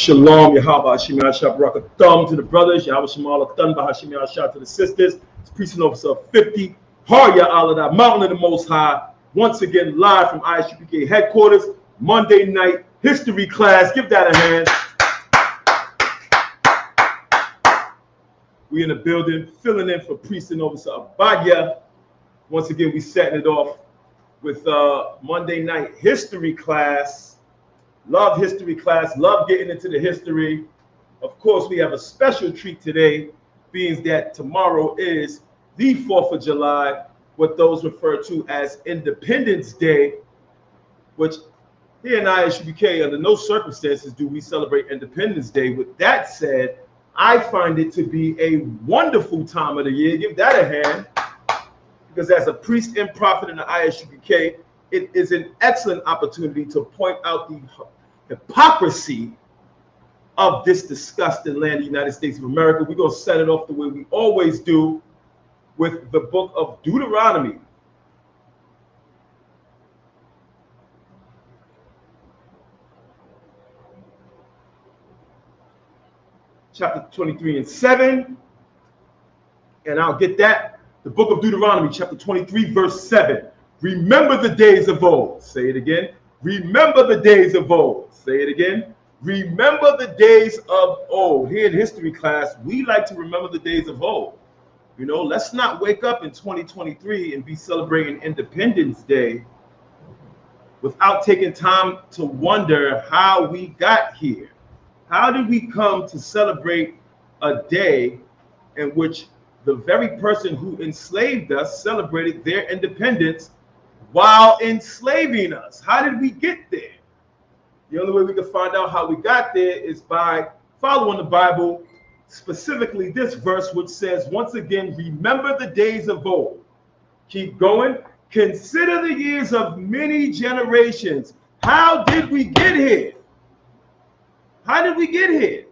Shalom, Yahweh Hashem Yahshua Baraka Thumb to the brothers, Yahweh Shemal Thun Bahashim Yahshua to the sisters. It's Priest and Officer 50, Harya Allah, Mountain of the Most High. Once again, live from ISUPK headquarters, Monday night history class. Give that a hand. We in the building, filling in for Priest and Officer Abaya. Once again, we setting it off with Monday night history class. Love history class, love getting into the history. Of course, we have a special treat today, being that tomorrow is the 4th of July, what those refer to as Independence Day, which here in ISUPK, under no circumstances do we celebrate Independence Day. With that said, I find it to be a wonderful time of the year. Give that a hand, because as a priest and prophet in the ISUPK, it is an excellent opportunity to point out the hypocrisy of this disgusting land, the United States of America. We're going to set it off the way we always do with the book of Deuteronomy. Chapter 23 and 7. And I'll get that. The book of Deuteronomy, chapter 23, verse 7. Remember the days of old. Say it again. Remember the days of old. Say it again. Remember the days of old. Here in history class, we like to remember the days of old. You know, let's not wake up in 2023 and be celebrating Independence Day without taking time to wonder how we got here. How did we come to celebrate a day in which the very person who enslaved us celebrated their independence while enslaving us? How did we get there? The only way we can find out how we got there is by following the Bible, specifically this verse, which says, once again, remember the days of old. Keep going. Consider the years of many generations. How did we get here? How did we get here?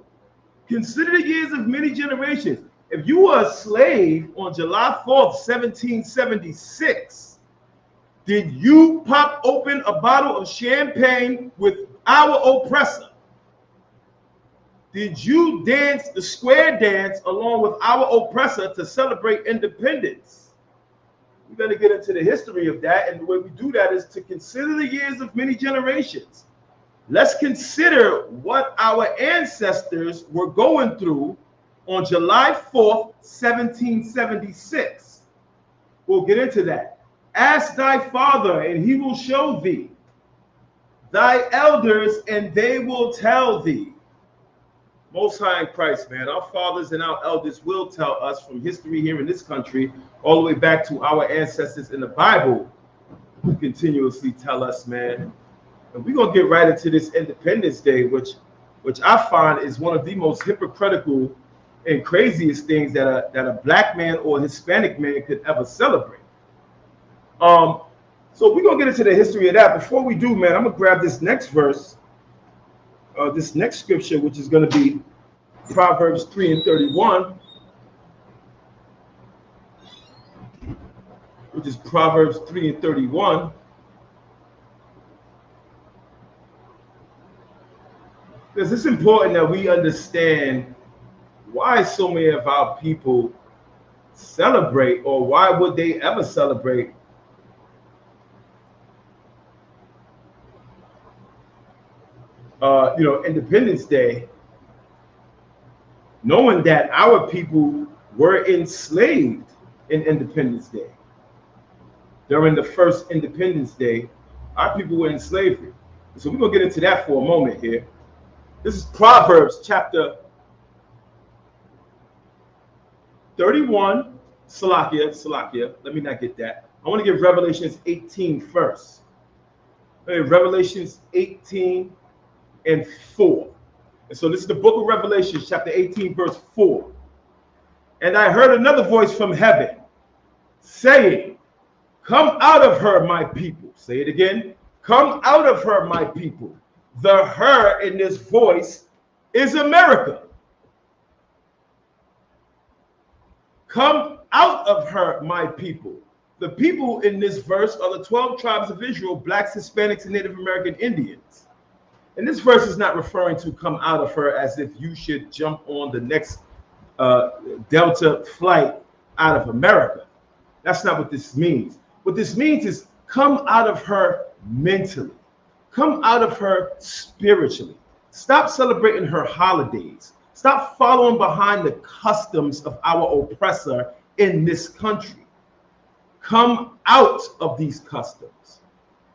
Consider the years of many generations. If you were a slave on July 4th, 1776, did you pop open a bottle of champagne with our oppressor? Did you dance the square dance along with our oppressor to celebrate independence? We better get into the history of that, and the way we do that is to consider the years of many generations. Let's consider what our ancestors were going through on July 4th, 1776. We'll get into that. Ask thy father, and he will show thee, thy elders, and they will tell thee. Most High in Christ, man. Our fathers and our elders will tell us from history here in this country, all the way back to our ancestors in the Bible, who continuously tell us, man. And we're going to get right into this Independence Day, which I find is one of the most hypocritical and craziest things that a black man or a Hispanic man could ever celebrate. So we're going to get into the history of that. Before we do, man, I'm going to grab this next verse, this next scripture, which is going to be Proverbs 3 and 31, which is Proverbs 3 and 31. Because it's important that we understand why so many of our people celebrate, or why would they ever celebrate Independence Day, knowing that our people were enslaved in Independence Day. During the first Independence Day, our people were in slavery. So we're going to get into that for a moment here. This is Proverbs chapter 31. Salakia. Let me not get that. I want to give Revelations 18 first. Revelations 18 and 4. And so this is the book of Revelation, chapter 18, verse 4. And I heard another voice from heaven saying, come out of her, my people. Say it again. Come out of her, my people. The her in this voice is America. Come out of her, my people. The people in this verse are the 12 tribes of Israel, blacks, Hispanics, and Native American Indians. And this verse is not referring to come out of her as if you should jump on the next Delta flight out of America. That's not what this means. What this means is come out of her mentally, come out of her spiritually. Stop celebrating her holidays. Stop following behind the customs of our oppressor in this country. Come out of these customs.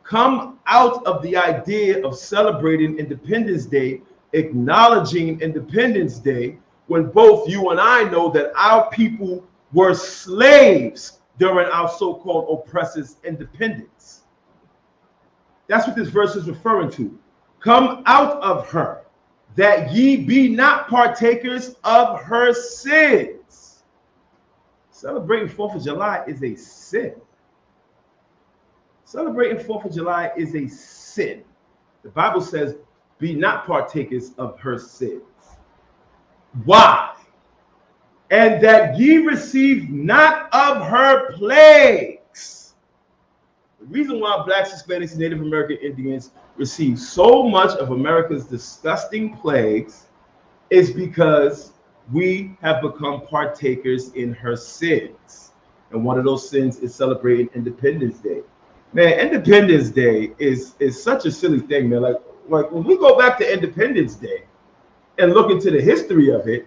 Come out of the idea of celebrating Independence Day, acknowledging Independence Day, when both you and I know that our people were slaves during our so-called oppressors' independence. That's what this verse is referring to. Come out of her, that ye be not partakers of her sins. Celebrating 4th of July is a sin. Celebrating 4th of July is a sin. The Bible says, be not partakers of her sins. Why? And that ye receive not of her plagues. The reason why Blacks, Hispanics, and Native American Indians receive so much of America's disgusting plagues is because we have become partakers in her sins. And one of those sins is celebrating Independence Day. Man, Independence Day is such a silly thing, man. Like when we go back to Independence Day and look into the history of it,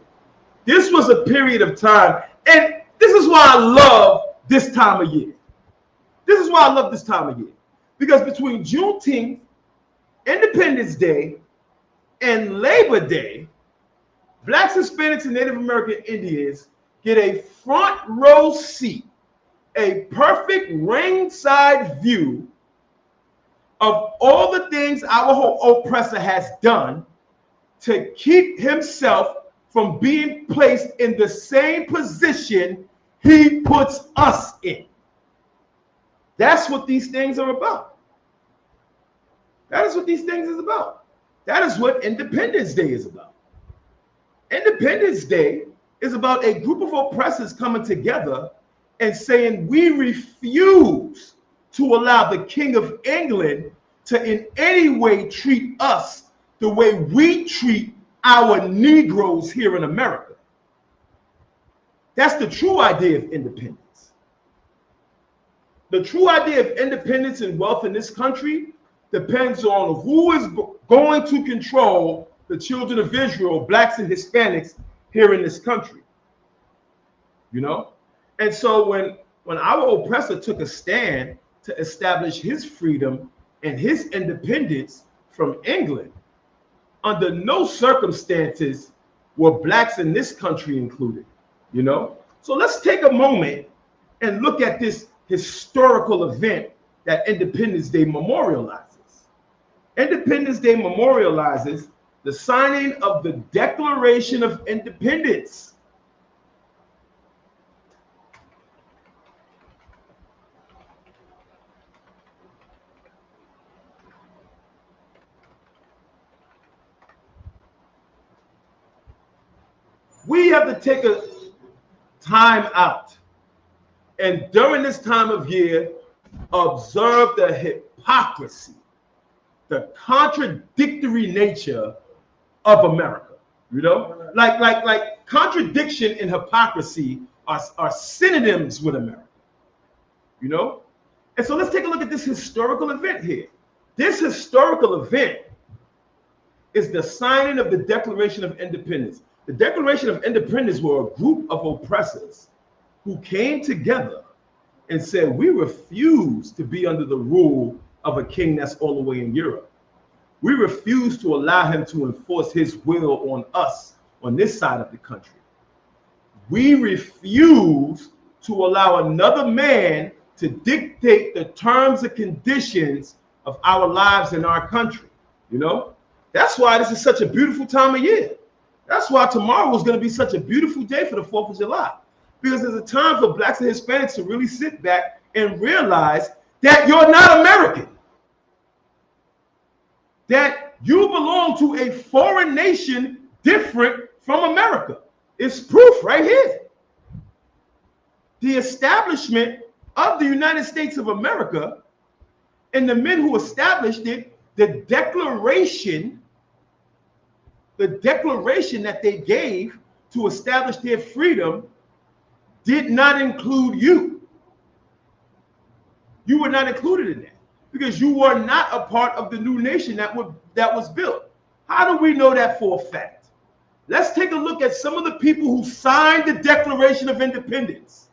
this was a period of time, and this is why I love this time of year. This is why I love this time of year. Because between Juneteenth, Independence Day, and Labor Day, Blacks, Hispanics, and Native American Indians get a front row seat, a perfect ringside view of all the things our oppressor has done to keep himself from being placed in the same position he puts us in. That's what these things are about. That is what these things is about. That is what Independence Day is about. Independence Day is about a group of oppressors coming together and saying we refuse to allow the King of England to in any way treat us the way we treat our Negroes here in America. That's the true idea of independence. The true idea of independence and wealth in this country depends on who is going to control the children of Israel, Blacks and Hispanics here in this country. You know? And so when our oppressor took a stand to establish his freedom and his independence from England, under no circumstances were Blacks in this country included, you know? So let's take a moment and look at this historical event that Independence Day memorializes. Independence Day memorializes the signing of the Declaration of Independence. We have to take a time out, and during this time of year, observe the hypocrisy, the contradictory nature of America. You know, like contradiction and hypocrisy are synonyms with America. You know, and so let's take a look at this historical event here. This historical event is the signing of the Declaration of Independence. The Declaration of Independence were a group of oppressors who came together and said, we refuse to be under the rule of a king that's all the way in Europe. We refuse to allow him to enforce his will on us on this side of the country. We refuse to allow another man to dictate the terms and conditions of our lives in our country. You know, that's why this is such a beautiful time of year. That's why tomorrow is going to be such a beautiful day for the 4th of July, because there's a time for Blacks and Hispanics to really sit back and realize that you're not American, that you belong to a foreign nation different from America. It's proof right here. The establishment of the United States of America and the men who established it, the Declaration the declaration that they gave to establish their freedom did not include you. You were not included in that because you were not a part of the new nation that was built. How do we know that for a fact? Let's take a look at some of the people who signed the Declaration of Independence.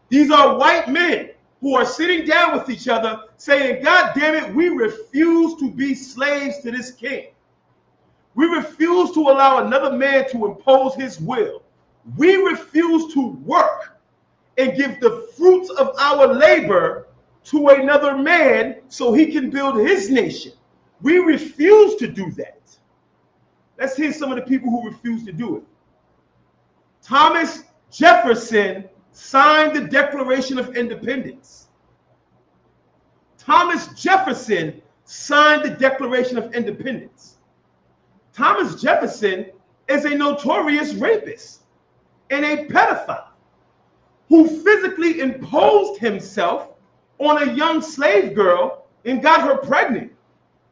These are white men who are sitting down with each other saying, God damn it, we refuse to be slaves to this king. We refuse to allow another man to impose his will. We refuse to work and give the fruits of our labor to another man so he can build his nation. We refuse to do that. Let's hear some of the people who refuse to do it. Thomas Jefferson signed the Declaration of Independence. Thomas Jefferson signed the Declaration of Independence. Thomas Jefferson is a notorious rapist and a pedophile who physically imposed himself on a young slave girl and got her pregnant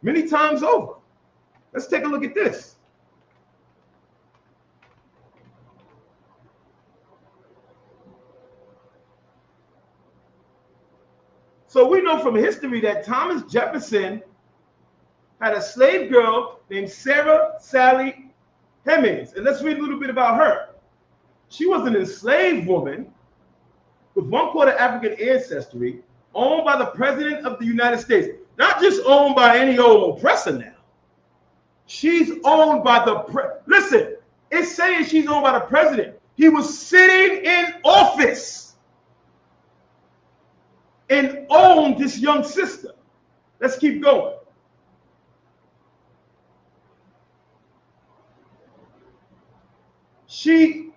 many times over. Let's take a look at this. So we know from history that Thomas Jefferson had a slave girl named Sarah Sally Hemings. And let's read a little bit about her. She was an enslaved woman with 1/4 African ancestry, owned by the President of the United States. Not just owned by any old oppressor now. She's owned by listen, it's saying she's owned by the president. He was sitting in office and owned this young sister. Let's keep going. She,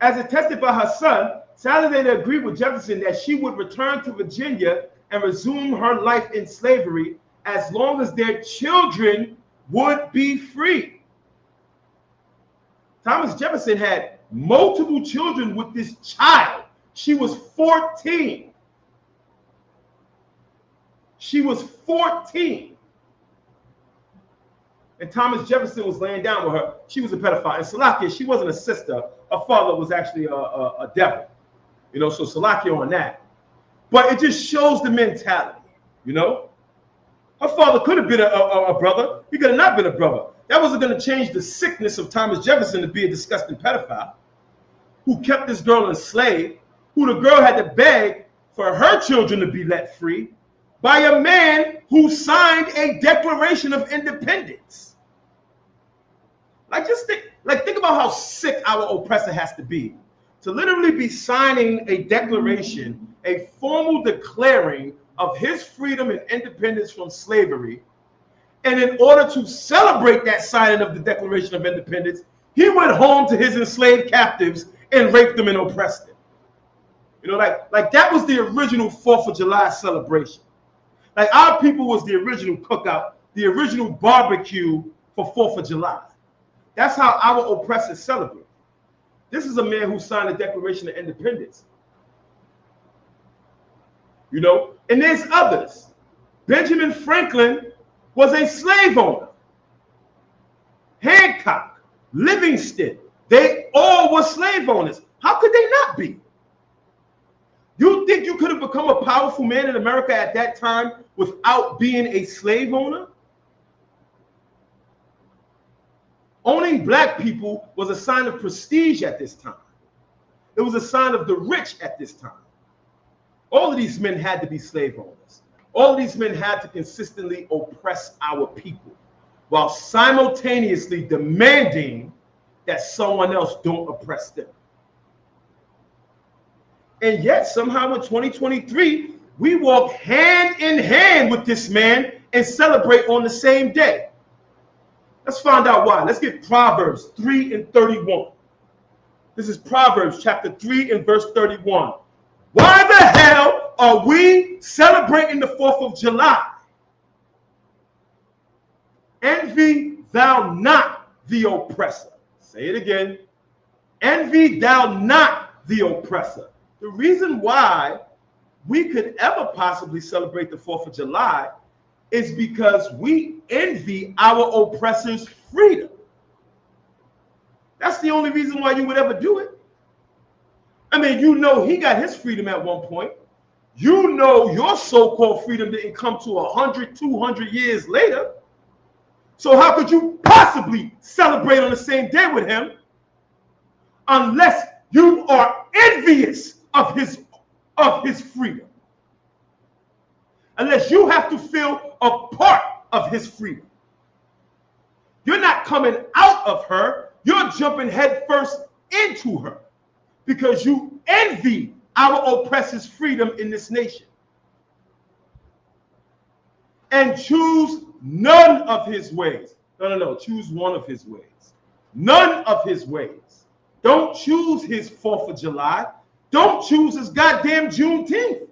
as attested by her son, Sally later agreed with Jefferson that she would return to Virginia and resume her life in slavery as long as their children would be free. Thomas Jefferson had multiple children with this child. She was 14. She was 14. And Thomas Jefferson was laying down with her. She was a pedophile. And Salakia, she wasn't a sister. Her father was actually a devil. You know, so Salakia on that. But it just shows the mentality, you know. Her father could have been a brother. He could have not been a brother. That wasn't going to change the sickness of Thomas Jefferson to be a disgusting pedophile who kept this girl enslaved, who the girl had to beg for her children to be let free by a man who signed a Declaration of Independence. Like, just think about how sick our oppressor has to be to literally be signing a declaration, a formal declaring of his freedom and independence from slavery. And in order to celebrate that signing of the Declaration of Independence, he went home to his enslaved captives and raped them and oppressed them. You know, like that was the original 4th of July celebration. Like, our people was the original cookout, the original barbecue for 4th of July. That's how our oppressors celebrate. This is a man who signed the Declaration of Independence. You know, and there's others. Benjamin Franklin was a slave owner. Hancock, Livingston, they all were slave owners. How could they not be? You think you could have become a powerful man in America at that time without being a slave owner? Owning black people was a sign of prestige at this time. It was a sign of the rich at this time. All of these men had to be slave owners. All of these men had to consistently oppress our people while simultaneously demanding that someone else don't oppress them. And yet, somehow in 2023, we walk hand in hand with this man and celebrate on the same day. Let's find out why. Let's get Proverbs 3 and 31. This is Proverbs chapter 3 and verse 31. Why the hell are we celebrating the 4th of July? Envy thou not the oppressor. Say it again. Envy thou not the oppressor. The reason why we could ever possibly celebrate the 4th of July is because we envy our oppressor's freedom. That's the only reason why you would ever do it. I mean, you know he got his freedom at one point. You know your so-called freedom didn't come to 100, 200 years later. So how could you possibly celebrate on the same day with him unless you are envious of his freedom? Unless you have to feel a part of his freedom. You're not coming out of her. You're jumping headfirst into her because you envy our oppressor's freedom in this nation. And choose none of his ways. No. Choose one of his ways. None of his ways. Don't choose his 4th of July. Don't choose his goddamn Juneteenth.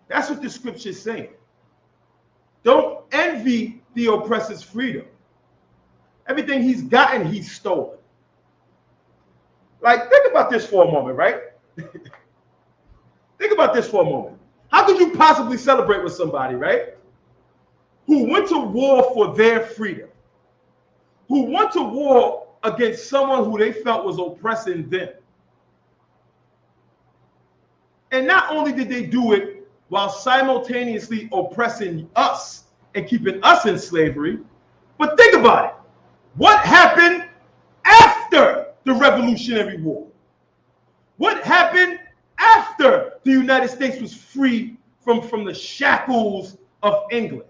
That's what the scripture is saying. Don't envy the oppressor's freedom. Everything he's gotten, he's stolen. Like, think about this for a moment, right? Think about this for a moment. How could you possibly celebrate with somebody, right, who went to war for their freedom, who went to war against someone who they felt was oppressing them? And not only did they do it while simultaneously oppressing us and keeping us in slavery, but think about it. What happened after the Revolutionary War? What happened after the United States was free from the shackles of England?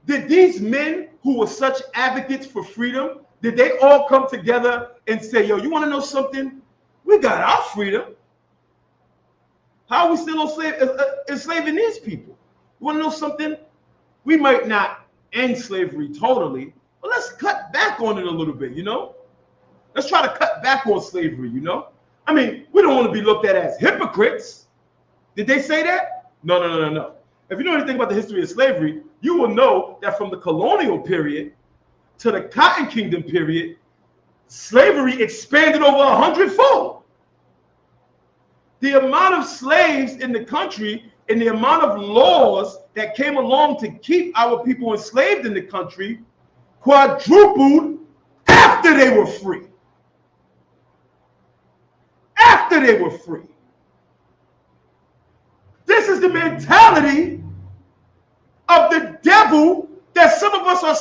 Did these men who were such advocates for freedom, did they all come together and say, yo, you want to know something? We got our freedom. How are we still enslaving these people? You want to know something? We might not end slavery totally, but let's cut back on it a little bit, you know? Let's try to cut back on slavery, you know? I mean, we don't want to be looked at as hypocrites. Did they say that? No. If you know anything about the history of slavery, you will know that from the colonial period to the Cotton Kingdom period, slavery expanded over 100-fold. The amount of slaves in the country and the amount of laws that came along to keep our people enslaved in the country quadrupled after they were free. After they were free. This is the mentality of the devil that some of us are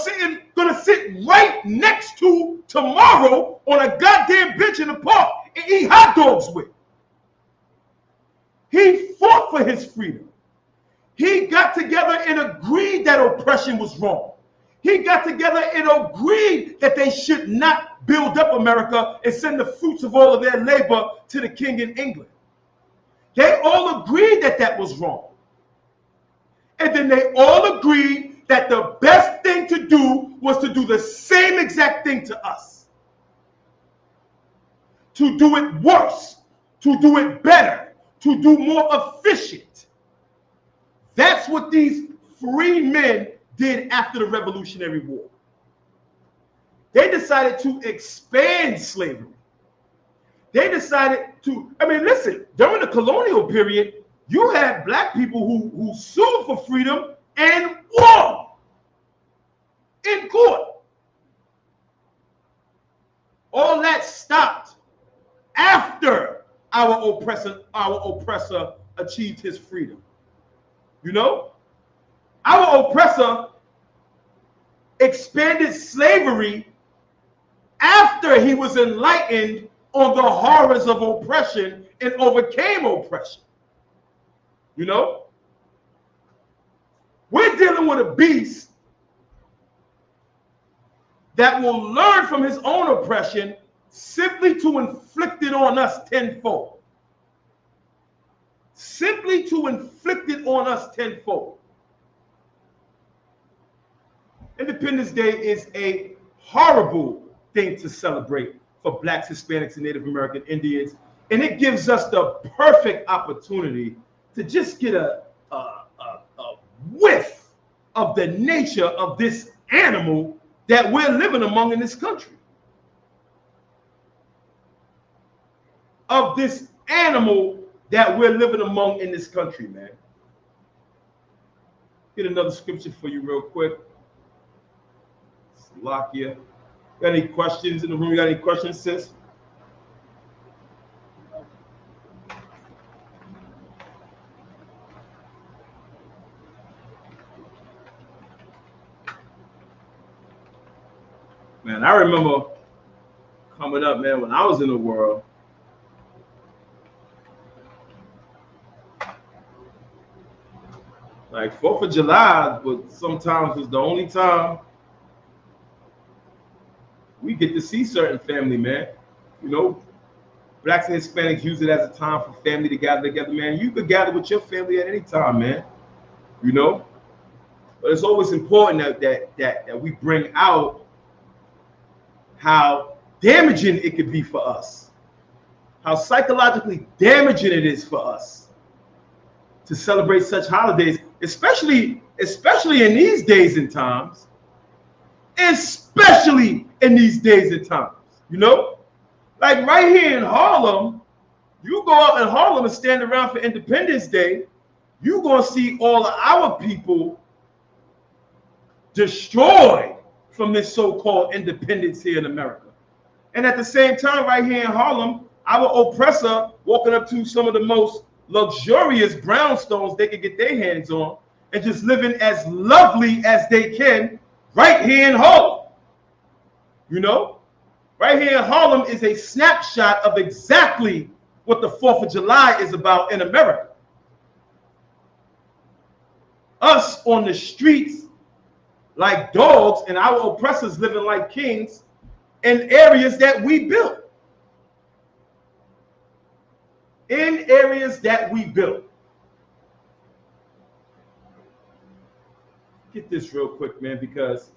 gonna sit right next to tomorrow on a goddamn bench in the park and eat hot dogs with. He fought for his freedom. He got together and agreed that oppression was wrong. He got together and agreed that they should not build up America and send the fruits of all of their labor to the king in England. They all agreed that that was wrong. And then they all agreed that the best thing to do was to do the same exact thing to us. To do it worse, to do it better, to do more efficient. That's what these free men did after the Revolutionary War. They decided to expand slavery. They decided to, I mean, listen, during the colonial period, you had black people who sued for freedom and won in court. All that stopped after our oppressor achieved his freedom. You know? Our oppressor expanded slavery after he was enlightened on the horrors of oppression and overcame oppression. You know? We're dealing with a beast that will learn from his own oppression simply to inflict it on us tenfold. Simply to inflict it on us tenfold. Independence Day is a horrible thing to celebrate for Blacks, Hispanics, and Native American Indians. And it gives us the perfect opportunity to just get a whiff of the nature of this animal that we're living among in this country. Of this animal that we're living among in this country, man. Get another scripture for you real quick. Salakia. Got any questions in the room? You got any questions, sis? Man, I remember coming up, man, when I was in the world. Like 4th of July, but sometimes was the only time we get to see certain family, man. You know, Blacks and Hispanics use it as a time for family to gather together, man. You could gather with your family at any time, man. You know, but it's always important that we bring out how damaging it could be for us, how psychologically damaging it is for us to celebrate such holidays, especially in these days and times, you know? Like right here in Harlem, you go out in Harlem and stand around for Independence Day, you're going to see all of our people destroyed from this so-called independence here in America. And at the same time, right here in Harlem, our oppressor walking up to some of the most luxurious brownstones they can get their hands on and just living as lovely as they can right here in Harlem. You know, right here in Harlem is a snapshot of exactly what the 4th of July is about in America. Us on the streets like dogs and our oppressors living like kings in areas that we built. Get this real quick, man, because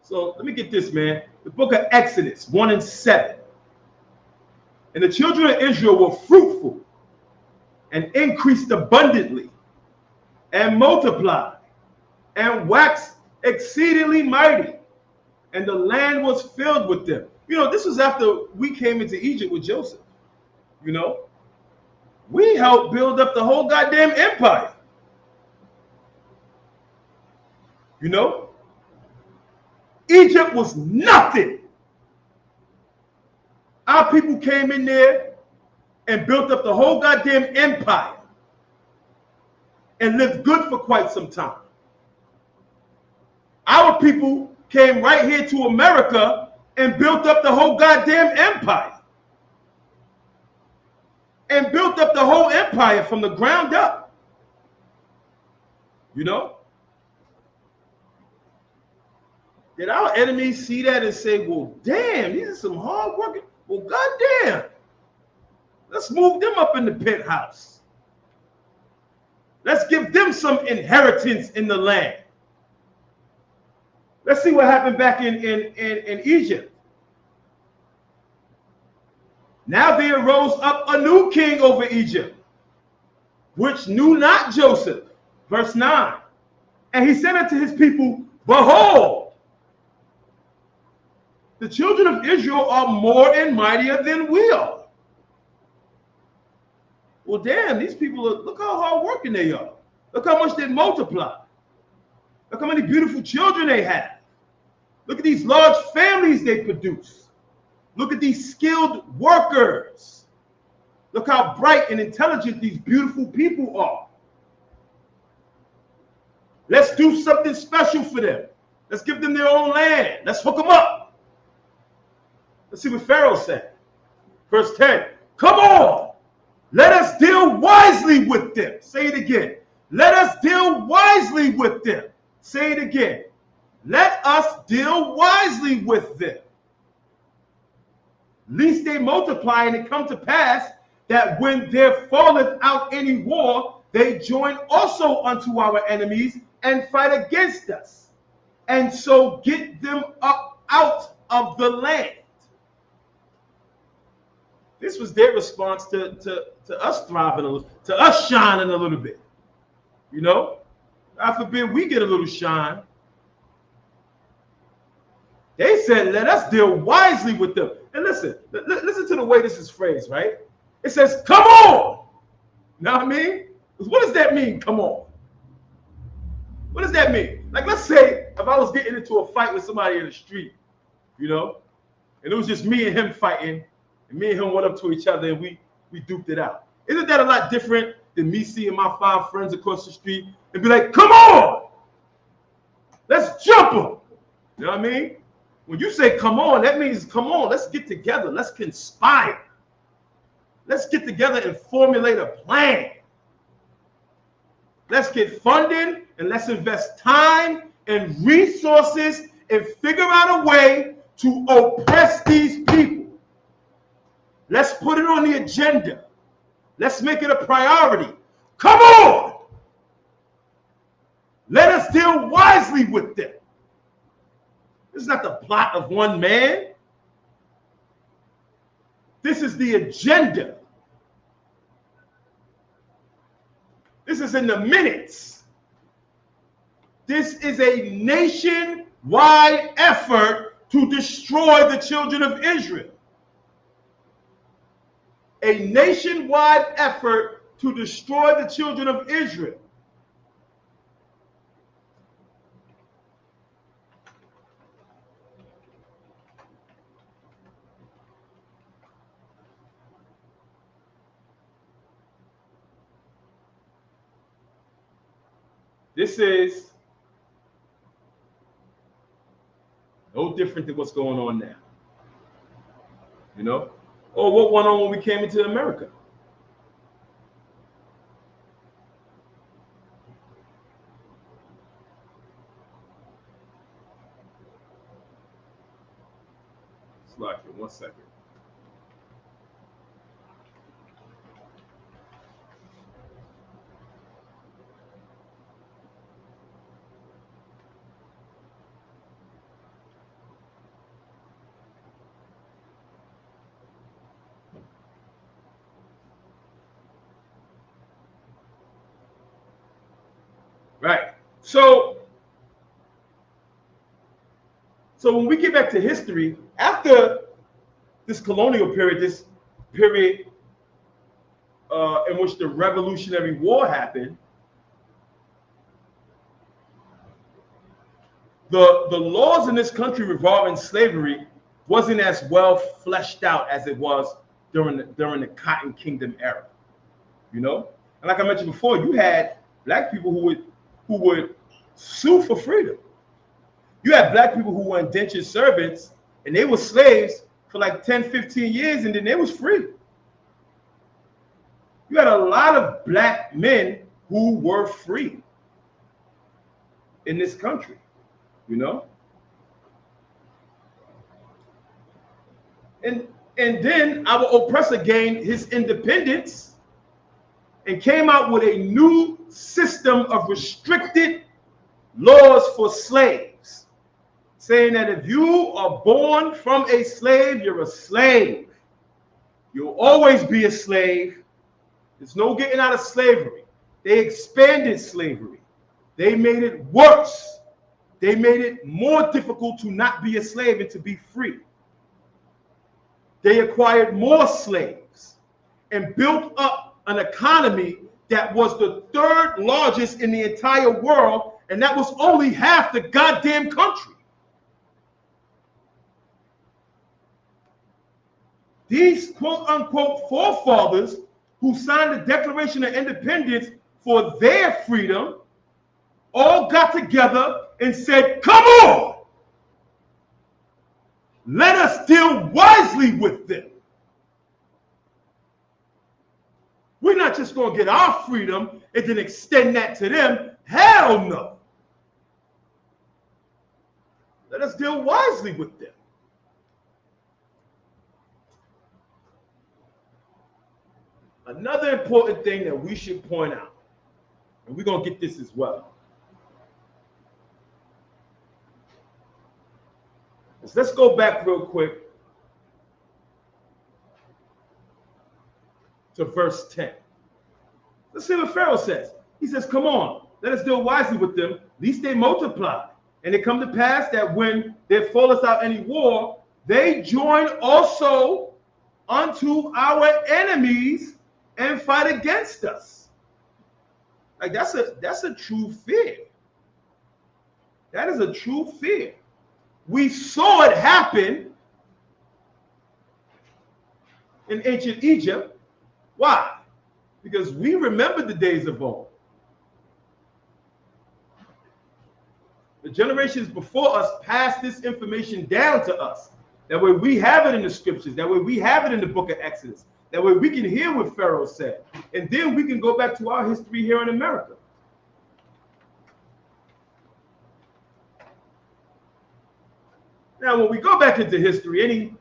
so let me get this, man. The book of Exodus 1 and 7. And the children of Israel were fruitful and increased abundantly and multiplied and waxed exceedingly mighty, and the land was filled with them. You know, this was after we came into Egypt with Joseph. You know, we helped build up the whole goddamn empire. You know, Egypt was nothing. Our people came in there and built up the whole goddamn empire and lived good for quite some time. Our people came right here to America and built up the whole goddamn empire. And built up the whole empire from the ground up. You know? Did our enemies see that and say, well, damn, these are some hard working, well, goddamn, let's move them up in the penthouse. Let's give them some inheritance in the land. Let's see what happened back in Egypt. Now there arose up a new king over Egypt, which knew not Joseph. Verse 9. And he said unto his people, behold, the children of Israel are more and mightier than we are. Well, damn, these people, look how hard working they are. Look how much they multiply. Look how many beautiful children they have. Look at these large families they produce. Look at these skilled workers. Look how bright and intelligent these beautiful people are. Let's do something special for them. Let's give them their own land. Let's hook them up. Let's see what Pharaoh said. Verse 10. Come on. Let us deal wisely with them. Say it again. Let us deal wisely with them. Say it again. Let us deal wisely with them. Lest they multiply, and it come to pass that when there falleth out any war, they join also unto our enemies and fight against us, and so get them up out of the land. This was their response to us thriving a little, to us shining a little bit. You know, God forbid we get a little shine. They said, let us deal wisely with them. And listen, listen to the way this is phrased, right? It says, come on. You know what I mean? What does that mean, come on? What does that mean? Like, let's say if I was getting into a fight with somebody in the street, you know, and it was just me and him fighting, and me and him went up to each other, and we duped it out. Isn't that a lot different than me seeing my 5 friends across the street and be like, come on, let's jump them? You know what I mean? When you say come on, that means come on, let's get together, let's conspire. Let's get together and formulate a plan. Let's get funding and let's invest time and resources and figure out a way to oppress these people. Let's put it on the agenda. Let's make it a priority. Come on! Let us deal wisely with them. This is not the plot of one man. This is the agenda. This is in the minutes. This is a nationwide effort to destroy the children of Israel. A nationwide effort to destroy the children of Israel. This is no different than what's going on now. You know? Or what went on when we came into America. Slack it, 1 second. Right. So when we get back to history, after this colonial period, this period in which the Revolutionary War happened, the laws in this country regarding slavery wasn't as well fleshed out as it was during the Cotton Kingdom era. You know? And like I mentioned before, you had black people who would sue for freedom. You had black people who were indentured servants and they were slaves for like 10, 15 years and then they was free. You had a lot of black men who were free in this country, you know? And then our oppressor gained his independence and came out with a new system of restricted laws for slaves, saying that if you are born from a slave, you're a slave. You'll always be a slave. There's no getting out of slavery. They expanded slavery. They made it worse. They made it more difficult to not be a slave and to be free. They acquired more slaves and built up an economy that was the 3rd largest in the entire world, and that was only half the goddamn country. These quote-unquote forefathers who signed the Declaration of Independence for their freedom all got together and said, come on, let us deal wisely with them. We're not just going to get our freedom and then extend that to them. Hell no. Let us deal wisely with them. Another important thing that we should point out, and we're going to get this as well, is let's go back real quick to verse 10. Let's see what Pharaoh says. He says, come on, let us deal wisely with them, lest they multiply. And it come to pass that when there falleth out any war, they join also unto our enemies and fight against us. Like that's a true fear. That is a true fear. We saw it happen in ancient Egypt. Why? Because we remember the days of old. The generations before us passed this information down to us. That way we have it in the scriptures. That way we have it in the book of Exodus. That way we can hear what Pharaoh said. And then we can go back to our history here in America. Now, when we go back into history, any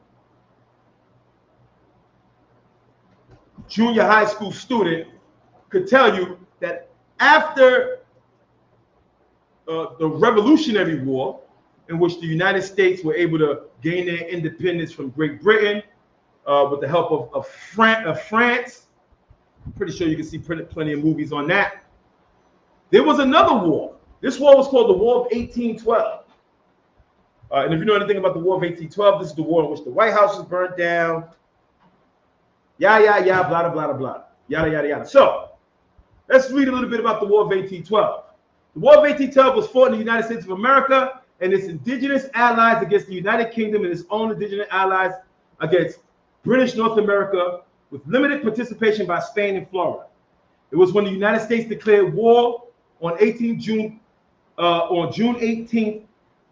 junior high school student could tell you that after the Revolutionary War, in which the United States were able to gain their independence from Great Britain with the help of France. I'm pretty sure you can see plenty of movies on that. There was another war. This war was called the War of 1812. And if you know anything about the War of 1812, this is the war in which the White House was burnt down. Blah, blah, blah, blah, yada, yada, yada. So let's read a little bit about the War of 1812. The War of 1812 was fought in the United States of America and its indigenous allies against the United Kingdom and its own indigenous allies against British North America, with limited participation by Spain and Florida. It was when the United States declared war on June 18th,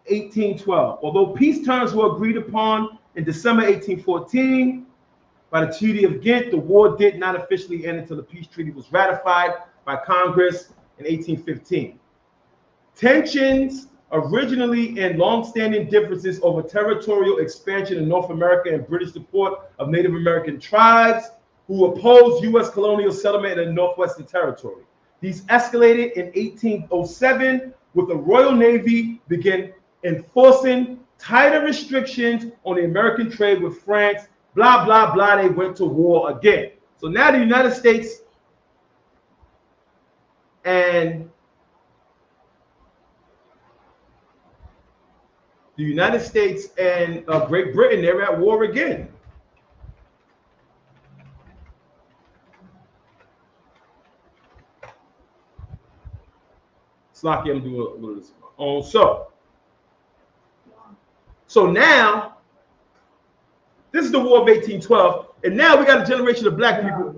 1812. Although peace terms were agreed upon in December 1814 by the Treaty of Ghent, the war did not officially end until the peace treaty was ratified by Congress in 1815. Tensions originally and long-standing differences over territorial expansion in North America and British support of Native American tribes who opposed U.S. colonial settlement in the Northwestern Territory. These escalated in 1807 with the Royal Navy began enforcing tighter restrictions on the American trade with France. Blah, blah, blah, they went to war again. So now the United States and Great Britain, they're at war again. Slocky, I'm doing a little of this. Oh, so now, this is the War of 1812, and now we got a generation of black people.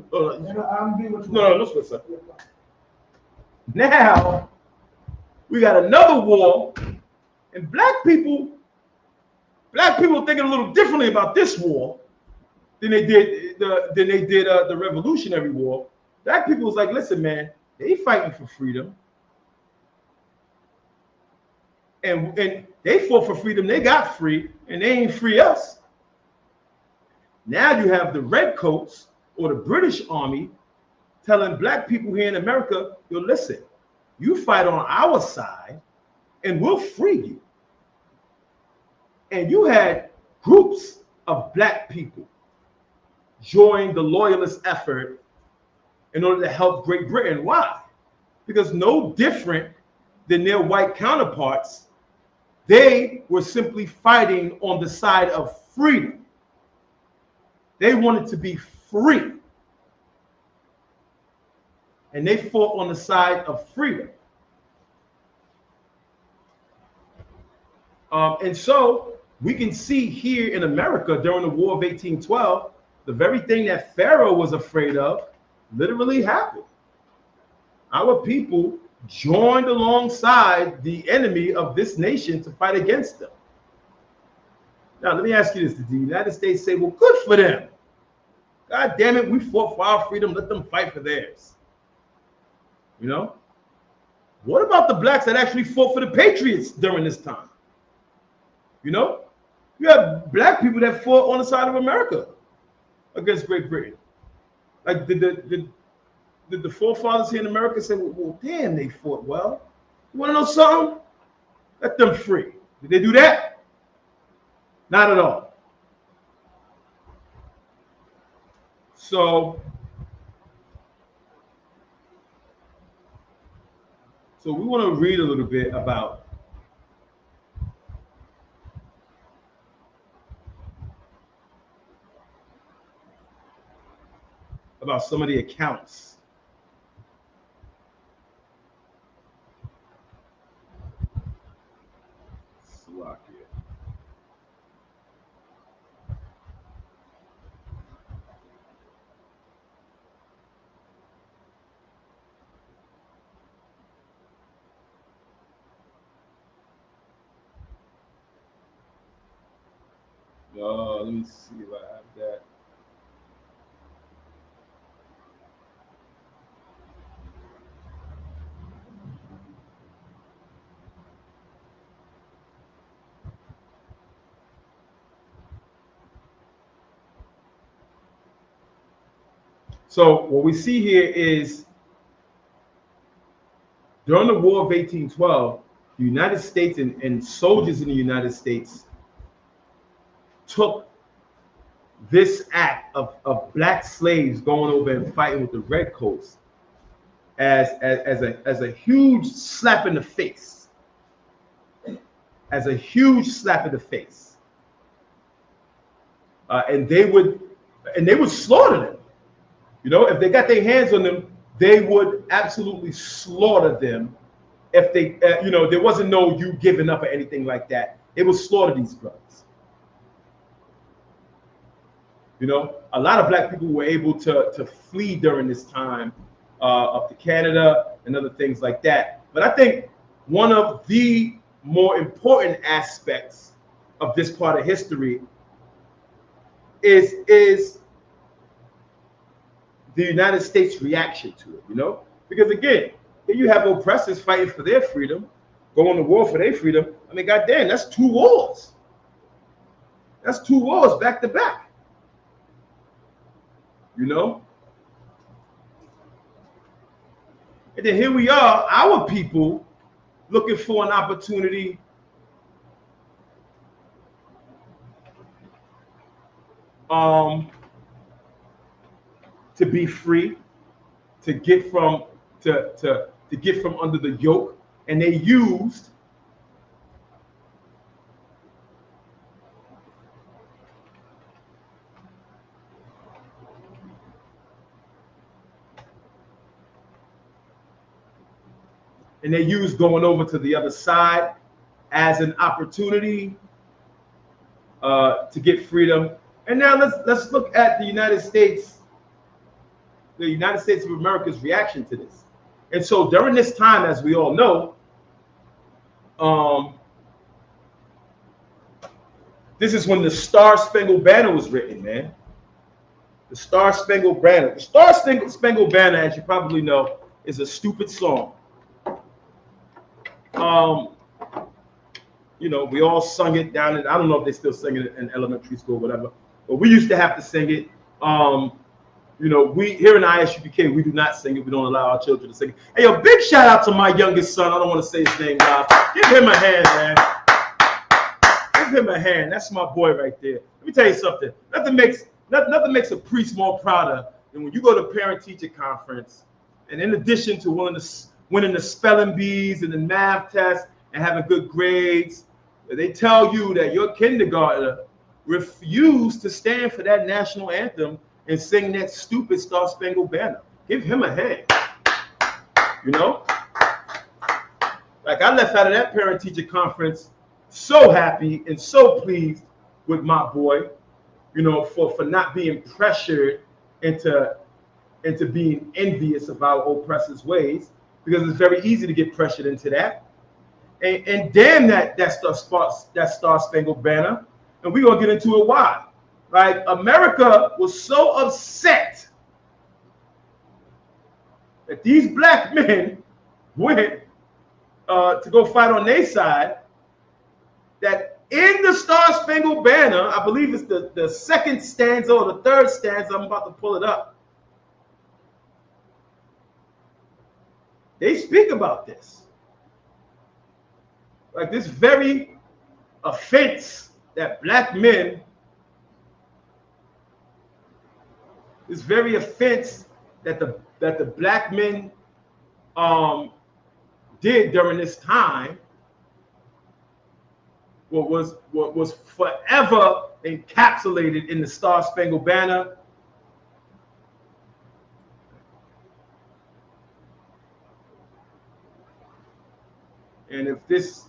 No, split up. Now, we got another war, and black people thinking a little differently about this war than they did the Revolutionary War. Black people was like, listen, man, they fighting for freedom. And they fought for freedom, they got free, and they ain't free us. Now you have the redcoats or the British Army telling black people here in America, yo, listen, you fight on our side and we'll free you. And you had groups of black people join the loyalist effort in order to help Great Britain. Why? Because no different than their white counterparts, they were simply fighting on the side of freedom. They wanted to be free. And they fought on the side of freedom. And so we can see here in America during the War of 1812, the very thing that Pharaoh was afraid of literally happened. Our people joined alongside the enemy of this nation to fight against them. Now, let me ask you this. Did the United States say, well, good for them? God damn it, we fought for our freedom. Let them fight for theirs. You know? What about the blacks that actually fought for the Patriots during this time? You know? You have black people that fought on the side of America against Great Britain. Like, did the forefathers here in America say, well, damn, they fought well? You want to know something? Let them free. Did they do that? Not at all. So we want to read a little bit about about some of the accounts. Slovakia. Let me see if I have that. So what we see here is during the War of 1812, the United States and soldiers in the United States took this act of black slaves going over and fighting with the redcoats as a huge slap in the face. As a huge slap in the face. And they would slaughter them. You know, if they got their hands on them, they would absolutely slaughter them. If they, there wasn't no you giving up or anything like that. They would slaughter these brothers. You know, a lot of black people were able to flee during this time up to Canada and other things like that. But I think one of the more important aspects of this part of history is the United States reaction to it, you know? Because again, here you have oppressors fighting for their freedom, going to war for their freedom. I mean, goddamn, that's 2 wars. That's 2 wars back to back. You know? And then here we are, our people, looking for an opportunity to be free, to get from get from under the yoke, and they used going over to the other side as an opportunity to get freedom. And now let's look at the United States of America's reaction to this. And so during this time, as we all know, this is when the Star-Spangled Banner was written, man. The Star-Spangled Banner. The Star-Spangled Banner, as you probably know, is a stupid song. You know, we all sung it down in, I don't know if they still sing it in elementary school or whatever, but we used to have to sing it. You know, we here in ISUPK, we do not sing it. We don't allow our children to sing it. Hey, a big shout out to my youngest son. I don't want to say his name, guys. Give him a hand, man. Give him a hand. That's my boy right there. Let me tell you something. Nothing makes a priest more prouder than when you go to parent-teacher conference, and in addition to winning the spelling bees and the math test and having good grades, they tell you that your kindergartner refused to stand for that national anthem and sing that stupid Star-Spangled Banner. Give him a hand. You know? Like, I left out of that parent-teacher conference so happy and so pleased with my boy, you know, for not being pressured into being envious of our oppressors' ways, because it's very easy to get pressured into that. And damn that Star-Spangled Banner. And we're going to get into it why. Like, America was so upset that these black men went to go fight on their side, that in the Star-Spangled Banner, I believe it's the second stanza or the third stanza, I'm about to pull it up, they speak about this. Like, this very offense that black men, this very offense that the black men did during this time was forever encapsulated in the Star-Spangled Banner. And if this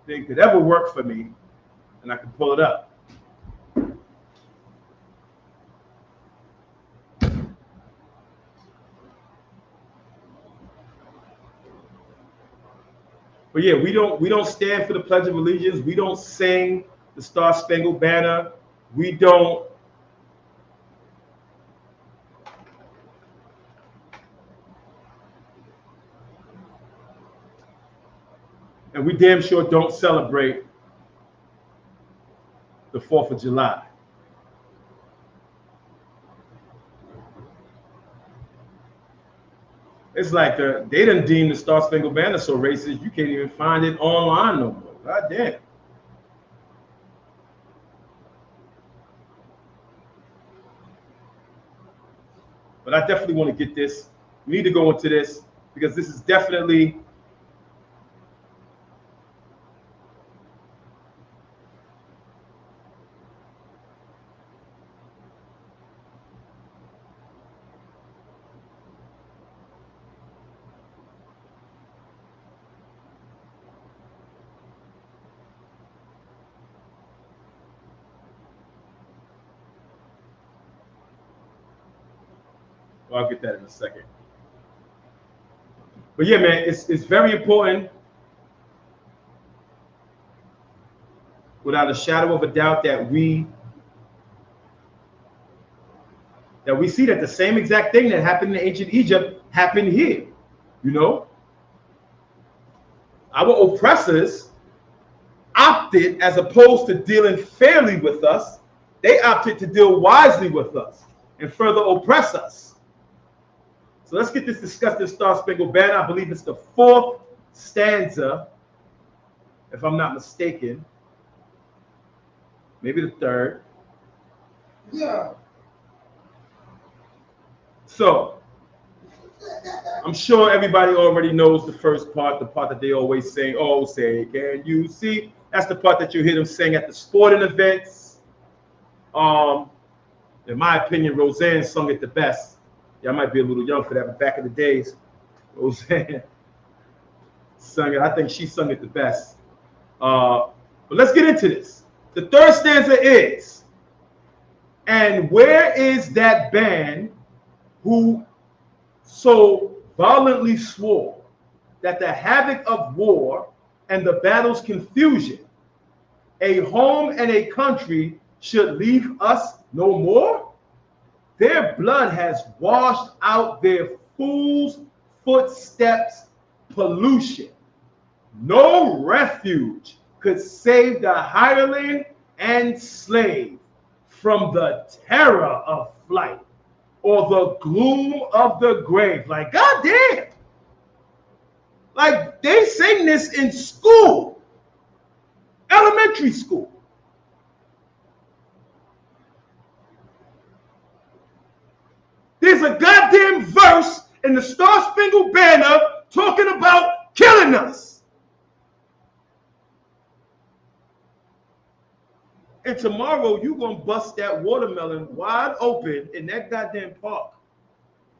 thing could ever work for me, and I can pull it up. But yeah, we don't stand for the Pledge of Allegiance. We don't sing the Star Spangled Banner. We don't and we damn sure don't celebrate the 4th of July. It's like they done deemed the Star Spangled Banner so racist, you can't even find it online no more. God damn. But I definitely want to get this. We need to go into this because this is definitely well, I'll get that in a second. But yeah, man, it's very important, without a shadow of a doubt, that we see that the same exact thing that happened in ancient Egypt happened here. You know, our oppressors opted, as opposed to dealing fairly with us, they opted to deal wisely with us and further oppress us. So let's get this discussed in Star Spangled Banner. I believe it's the 4th stanza, if I'm not mistaken. Maybe the 3rd. Yeah. So I'm sure everybody already knows the first part, the part that they always sing, oh, say, can you see? That's the part that you hear them sing at the sporting events. In my opinion, Roseanne sung it the best. Yeah, I might be a little young for that, but back in the days, Roseanne sung it. I think she sung it the best. But let's get into this. The 3rd stanza is, and where is that band who so violently swore that the havoc of war and the battle's confusion, a home and a country should leave us no more? Their blood has washed out their fool's footsteps pollution. No refuge could save the hireling and slave from the terror of flight or the gloom of the grave. Like, goddamn. Like, they sing this in school, elementary school. There's a goddamn verse in the Star Spangled Banner talking about killing us. And tomorrow you're going to bust that watermelon wide open in that goddamn park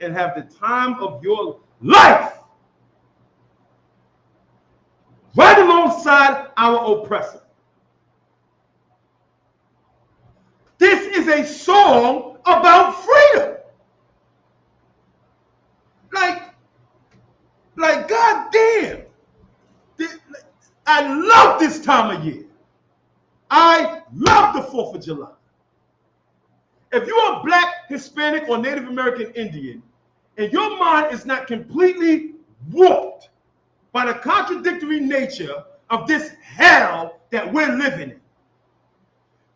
and have the time of your life right alongside our oppressor. This is a song about freedom. Like, goddamn. I love this time of year. I love the 4th of July. If you're a Black, Hispanic, or Native American Indian, and your mind is not completely warped by the contradictory nature of this hell that we're living in,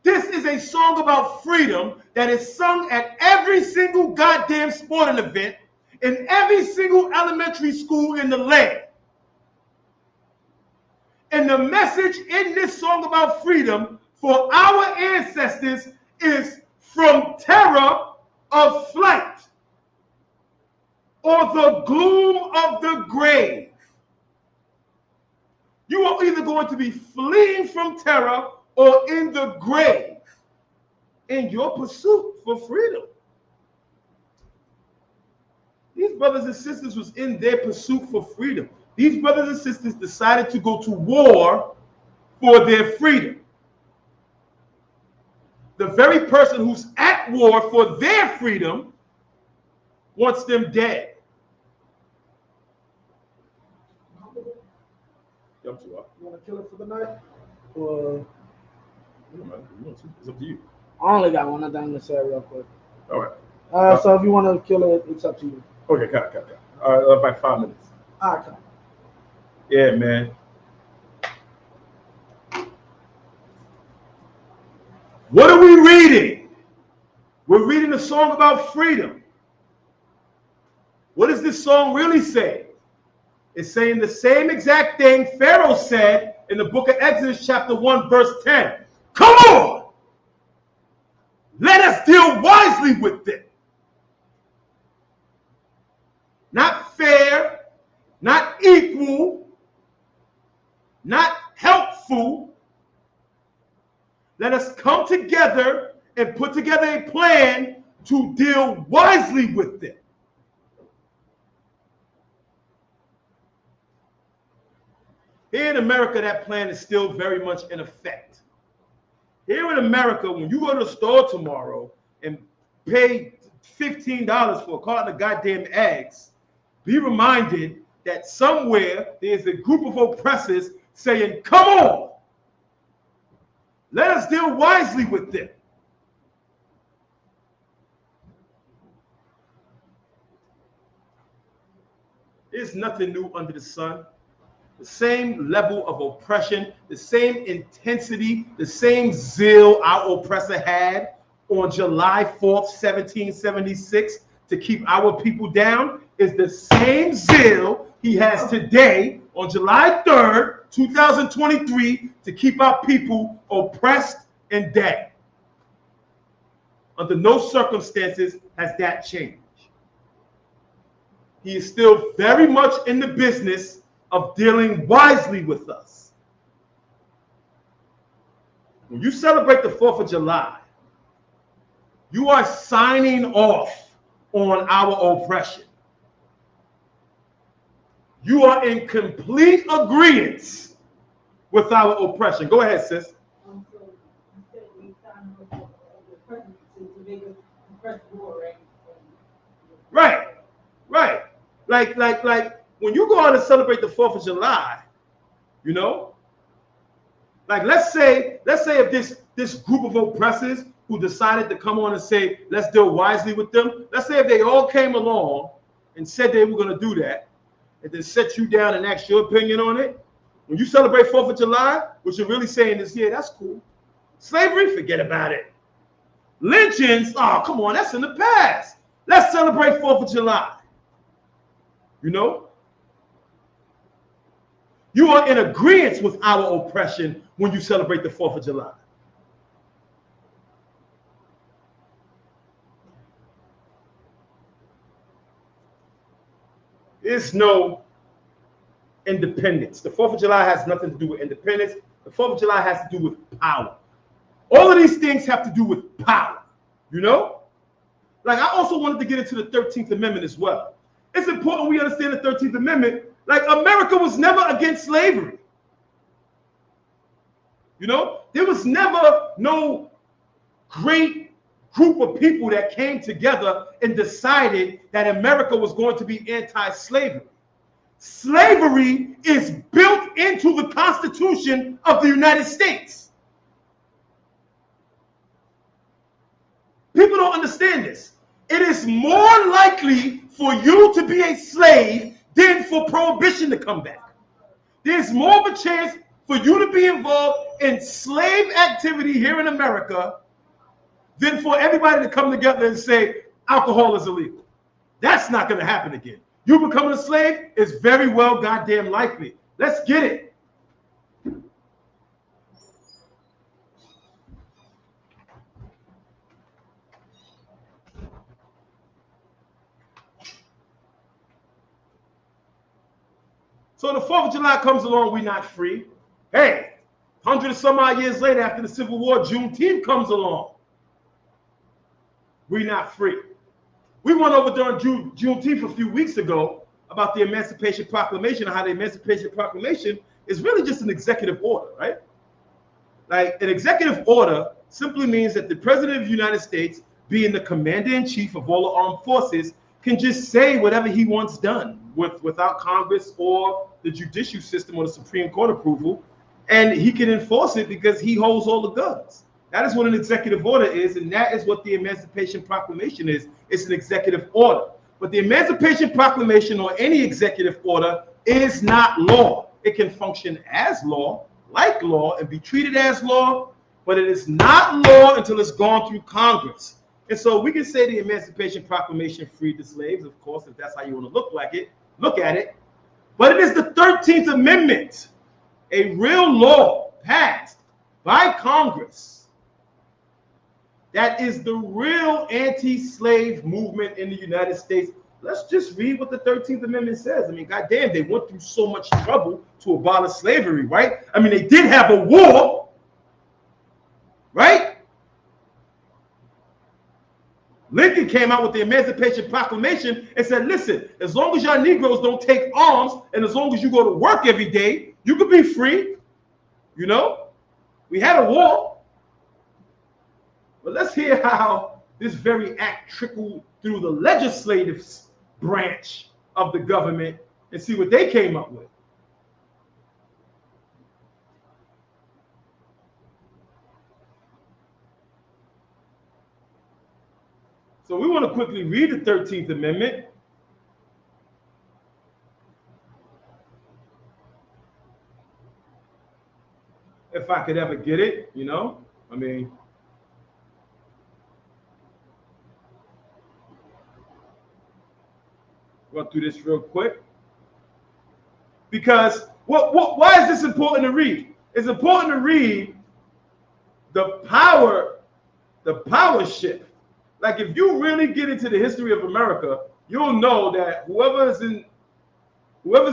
this is a song about freedom that is sung at every single goddamn sporting event in every single elementary school in the land. And the message in this song about freedom for our ancestors is from terror of flight or the gloom of the grave. You are either going to be fleeing from terror or in the grave in your pursuit for freedom. These brothers and sisters was in their pursuit for freedom. These brothers and sisters decided to go to war for their freedom. The very person who's at war for their freedom wants them dead. You want to kill it for the night? Or it's up to you. I only got one thing to say real quick. All right. So if you want to kill it, it's up to you. Okay, cut. About 5 minutes. All right, come. Yeah, man. What are we reading? We're reading a song about freedom. What does this song really say? It's saying the same exact thing Pharaoh said in the book of Exodus chapter 1 verse 10. Come on! Let us deal wisely with it. Not fair, not equal, not helpful. Let us come together and put together a plan to deal wisely with it. Here in America, that plan is still very much in effect. Here in America, when you go to the store tomorrow and pay $15 for a carton of goddamn eggs, be reminded that somewhere there's a group of oppressors saying, come on, let us deal wisely with it. There's nothing new under the sun. The same level of oppression, the same intensity, the same zeal our oppressor had on July 4th, 1776 to keep our people down is the same zeal he has today on July 3rd, 2023 to keep our people oppressed and dead. Under no circumstances has that changed. He is still very much in the business of dealing wisely with us. When you celebrate the 4th of July, you are signing off on our oppression. You are in complete agreement with our oppression. Go ahead, sis. So you said we signed up the president to make us press war, right? Right. Like when you go out and celebrate the 4th of July, you know, like let's say if this group of oppressors who decided to come on and say, let's deal wisely with them, let's say if they all came along and said they were going to do that, and then set you down and ask your opinion on it, when you celebrate 4th of July, what you're really saying is, yeah, that's cool. Slavery, forget about it. Lynchings, oh, come on, that's in the past. Let's celebrate 4th of July. You know? You are in agreement with our oppression when you celebrate the 4th of July. There's no independence. The 4th of July has nothing to do with independence. The 4th of July has to do with power. All of these things have to do with power, you know? Like, I also wanted to get into the 13th Amendment as well. It's important we understand the 13th Amendment. Like, America was never against slavery. You know? There was never no great group of people that came together and decided that America was going to be anti-slavery. Slavery is built into the Constitution of the United States. People don't understand this. It is more likely for you to be a slave than for prohibition to come back. There's more of a chance for you to be involved in slave activity here in America than for everybody to come together and say alcohol is illegal. That's not going to happen again. You becoming a slave is very well goddamn likely. Let's get it. So the 4th of July comes along, we're not free. Hey, 100 and some odd years later after the Civil War, Juneteenth comes along. We're not free. We went over during Juneteenth a few weeks ago about the Emancipation Proclamation and how the Emancipation Proclamation is really just an executive order, right? Like an executive order simply means that the President of the United States, being the commander-in-chief of all the armed forces, can just say whatever he wants done without Congress or the judicial system or the Supreme Court approval, and he can enforce it because he holds all the guns. That is what an executive order is, and that is what the Emancipation Proclamation is. It's an executive order. But the Emancipation Proclamation or any executive order is not law. It can function as law, like law, and be treated as law, but it is not law until it's gone through Congress. And so we can say the Emancipation Proclamation freed the slaves, of course, if that's how you want to look at it. But it is the 13th Amendment, a real law passed by Congress, that is the real anti-slave movement in the United States. Let's just read what the 13th Amendment says. I mean, goddamn, they went through so much trouble to abolish slavery, right? I mean, they did have a war, right? Lincoln came out with the Emancipation Proclamation and said, listen, as long as y'all Negroes don't take arms and as long as you go to work every day, you can be free. You know, we had a war. But let's hear how this very act trickled through the legislative branch of the government and see what they came up with. So we want to quickly read the 13th Amendment. If I could ever get it, you know, I mean. Run through this real quick. Because why is this important to read? It's important to read the power shift. Like if you really get into the history of America, you'll know that whoever's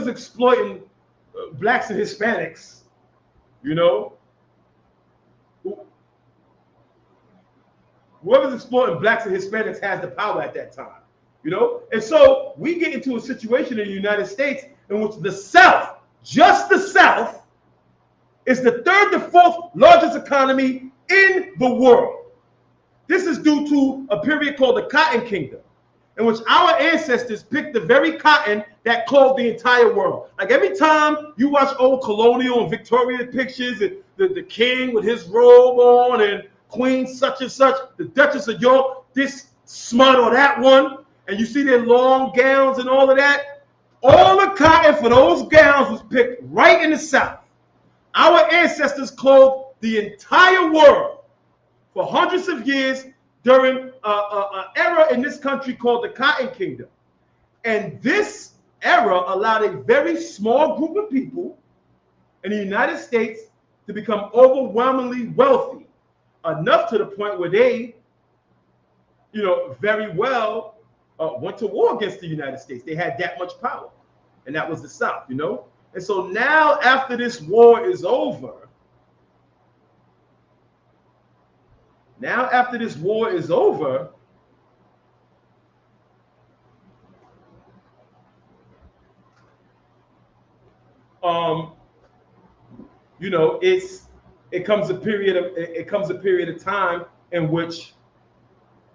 exploiting blacks and Hispanics, you know, whoever's exploiting blacks and Hispanics has the power at that time, you know? And so we get into a situation in the United States in which the South, just the South, is the third to fourth largest economy in the world. This is due to a period called the Cotton Kingdom, in which our ancestors picked the very cotton that clothed the entire world. Like every time you watch old colonial and Victorian pictures, and the king with his robe on and queen such and such, the Duchess of York, this smut or that one, and you see their long gowns and all of that, all the cotton for those gowns was picked right in the South. Our ancestors clothed the entire world for hundreds of years during an era in this country called the Cotton Kingdom. And this era allowed a very small group of people in the United States to become overwhelmingly wealthy, enough to the point where they, you know, very well went to war against the United States. They had that much power, and that was the South, you know? And so now after this war is over, you know, it comes a period of time in which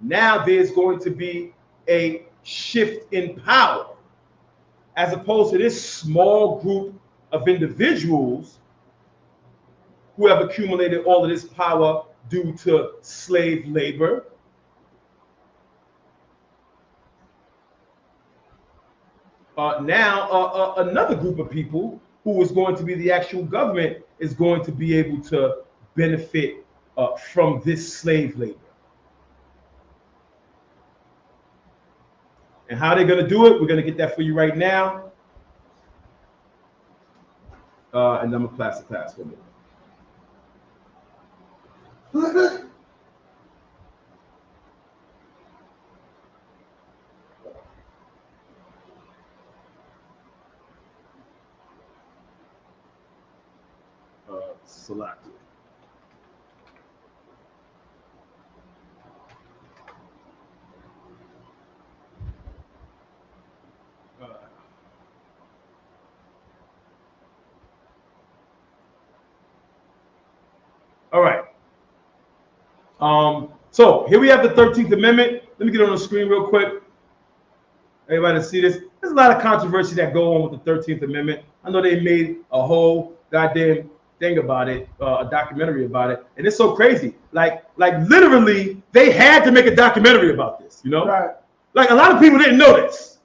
now there's going to be a shift in power, as opposed to this small group of individuals who have accumulated all of this power due to slave labor. Now another group of people who is going to be the actual government is going to be able to benefit from this slave labor. And how they're going to do it, we're going to get that for you right now. And I'm going to pass for a minute. Select. All right. So here we have the 13th Amendment. Let me get on the screen real quick. Everybody see this? There's a lot of controversy that go on with the 13th Amendment. I know they made a whole goddamn thing about it, a documentary about it, and it's so crazy. Like literally, they had to make a documentary about this. You know, Right. like a lot of people didn't know this.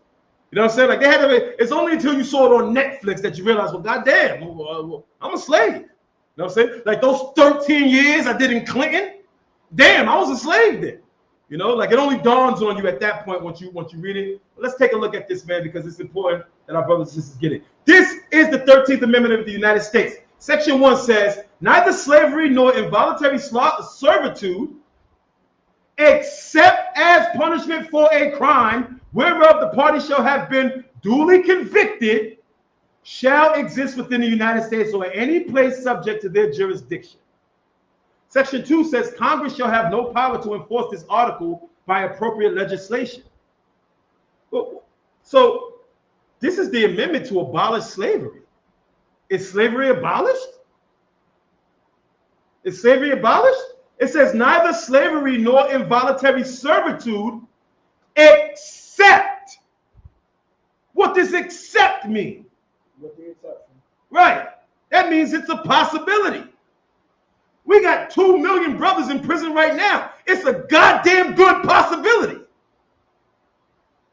You know what I'm saying? Like they had to. It's only until you saw it on Netflix that you realize, well, goddamn, I'm a slave. You know what I'm saying? Like those 13 years I did in Clinton, damn, I was a slave then. You know, like it only dawns on you at that point once you read it. Let's take a look at this, man, because it's important that our brothers and sisters get it. This is the 13th Amendment of the United States. Section 1 says, neither slavery nor involuntary servitude, except as punishment for a crime whereof the party shall have been duly convicted, shall exist within the United States or any place subject to their jurisdiction. Section 2 says Congress shall have no power to enforce this article by appropriate legislation. So this is the amendment to abolish slavery. Is slavery abolished? Is slavery abolished? It says neither slavery nor involuntary servitude except. What does except mean? With the exception. Right. That means it's a possibility. We got 2 million brothers in prison right now. It's a goddamn good possibility.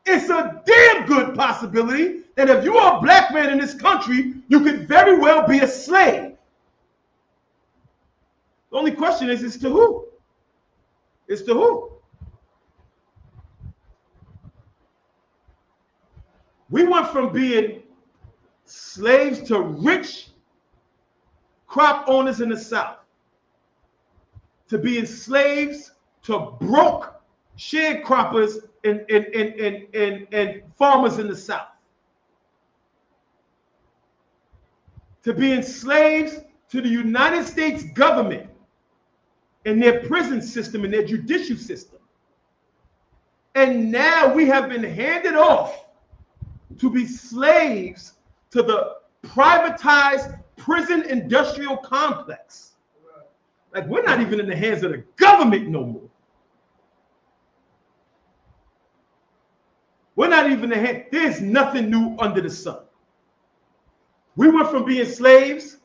It's a damn good possibility that if you are a black man in this country, you could very well be a slave. The only question is to who? It's to who? We went from being slaves to rich crop owners in the South, to being slaves to broke sharecroppers and farmers in the South, to being slaves to the United States government and their prison system and their judicial system. And now we have been handed off to be slaves to the privatized prison industrial complex. Like we're not even in the hands of the government no more. We're not even in the hand. There's nothing new under the sun. We went from being slaves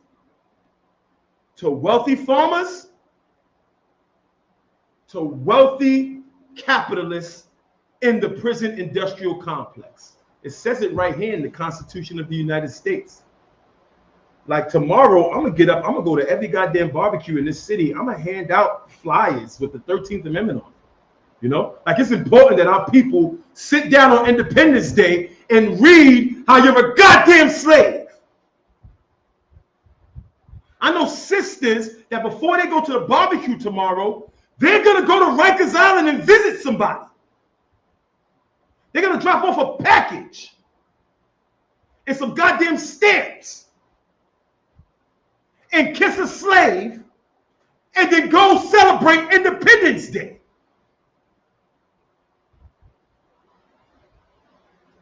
to wealthy farmers to wealthy capitalists in the prison industrial complex. It says it right here in the Constitution of the United States. Like tomorrow, I'm gonna get up, I'm gonna go to every goddamn barbecue in this city. I'm gonna hand out flyers with the 13th Amendment on it. You know, like it's important that our people sit down on Independence Day and read how you're a goddamn slave. I know sisters that before they go to the barbecue tomorrow, they're gonna go to Rikers Island and visit somebody. They're gonna drop off a package and some goddamn stamps and kiss a slave and then go celebrate Independence Day.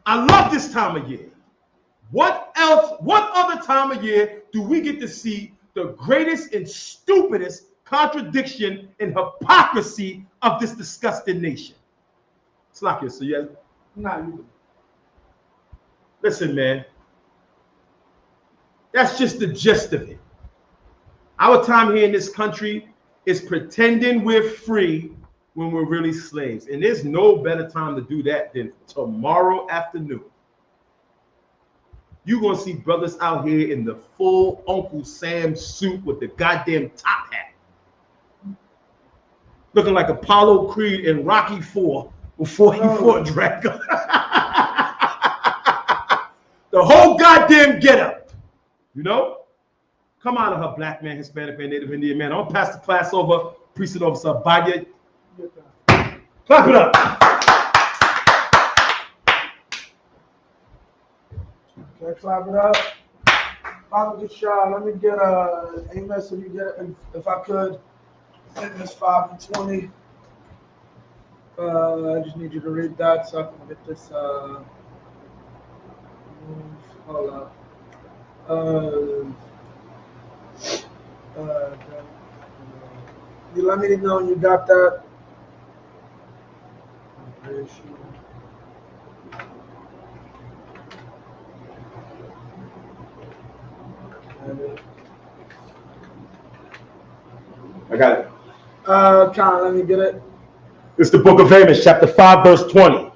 I love this time of year. What else, what other time of year do we get to see the greatest and stupidest contradiction and hypocrisy of this disgusting nation? Slakia, so yeah. Nah, you. Listen, man. That's just the gist of it. Our time here in this country is pretending we're free when we're really slaves. And there's no better time to do that than tomorrow afternoon. You're going to see brothers out here in the full Uncle Sam suit with the goddamn top hat. Looking like Apollo Creed in Rocky IV before he fought Drago. The whole goddamn getup, you know? Come out of her, black man, Hispanic man, Native Indian man. I'm gonna pass the class over, Priesthood Officer Badia. Clap it up. Okay, clap it up. Father Gashar, let me get amen. So you get, if I could, Fitness 5:20. I just need you to read that so I can get this. Hold up. You let me know when you got that. I got it. Con, let me get it. It's the book of Amos, chapter 5, verse 20.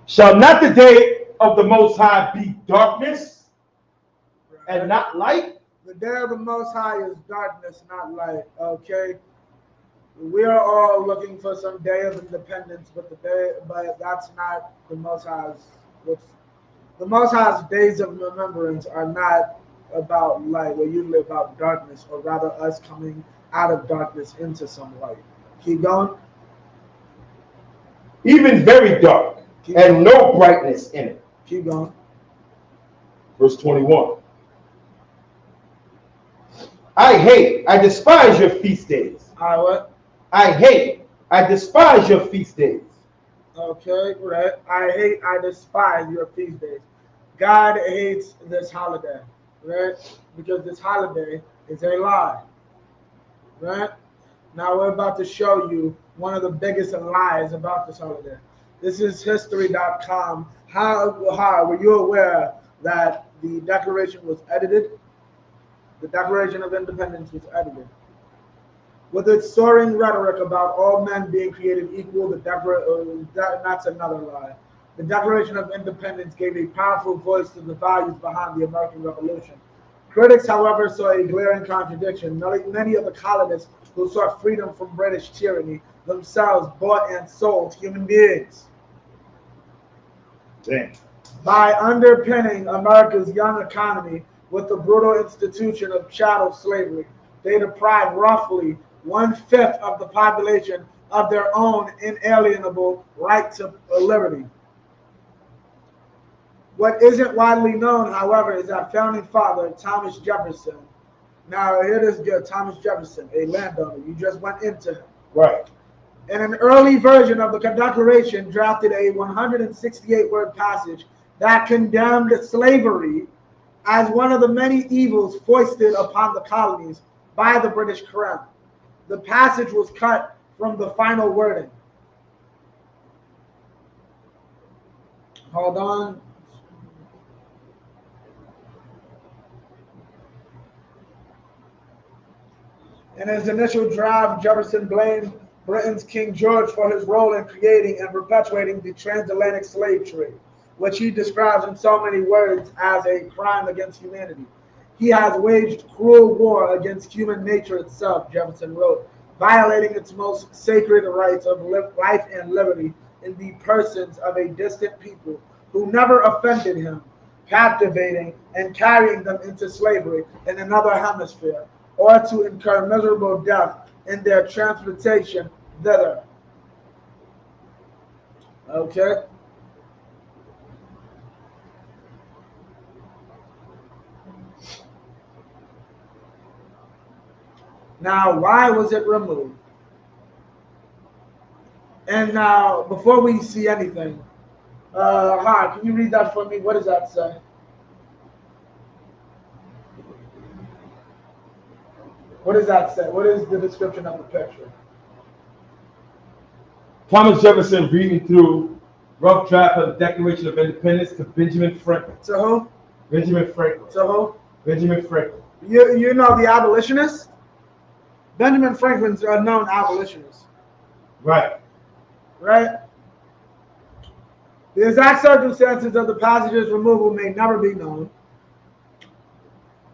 Shall not the day of the Most High be darkness and not light? The day of the Most High is darkness, not light. Okay. We are all looking for some day of independence, but that's not the Most High's. The Most High's days of remembrance are not about light. They're usually about darkness, or rather us coming out of darkness into some light. Keep going. Even very dark, and no brightness in it. Keep going. Verse 21. I despise your feast days. What? I despise your feast days. Okay, right. I despise your feast days. God hates this holiday, right? Because this holiday is a lie, right? Now we're about to show you one of the biggest lies about this holiday. This is history.com. How were you aware that the Declaration was edited? The Declaration of Independence was edited. With its soaring rhetoric about all men being created equal, that's another lie. The Declaration of Independence gave a powerful voice to the values behind the American Revolution. Critics, however, saw a glaring contradiction. Many of the colonists who sought freedom from British tyranny themselves bought and sold human beings. Damn. By underpinning America's young economy with the brutal institution of chattel slavery, they deprived roughly 1/5 of the population of their own inalienable right to liberty. What isn't widely known, however, is that founding father Thomas Jefferson. Now, here this good, Thomas Jefferson, a landowner. You just went into him. Right. In an early version of the Declaration, drafted a 168-word passage that condemned slavery as one of the many evils foisted upon the colonies by the British Crown. The passage was cut from the final wording. Hold on. In his initial draft, Jefferson blamed Britain's King George for his role in creating and perpetuating the transatlantic slave trade, which he describes in so many words as a crime against humanity. He has waged cruel war against human nature itself, Jefferson wrote, violating its most sacred rights of life and liberty in the persons of a distant people who never offended him, captivating and carrying them into slavery in another hemisphere, or to incur miserable death in their transportation thither. Okay? Now, why was it removed? And now, before we see anything, hi, can you read that for me? What does that say? What does that say? What is the description of the picture? Thomas Jefferson reading through rough draft of the Declaration of Independence to Benjamin Franklin. To who? Benjamin Franklin. To who? Benjamin Franklin. You know the abolitionist? Benjamin Franklin's a known abolitionist. Right. Right? The exact circumstances of the passage's removal may never be known.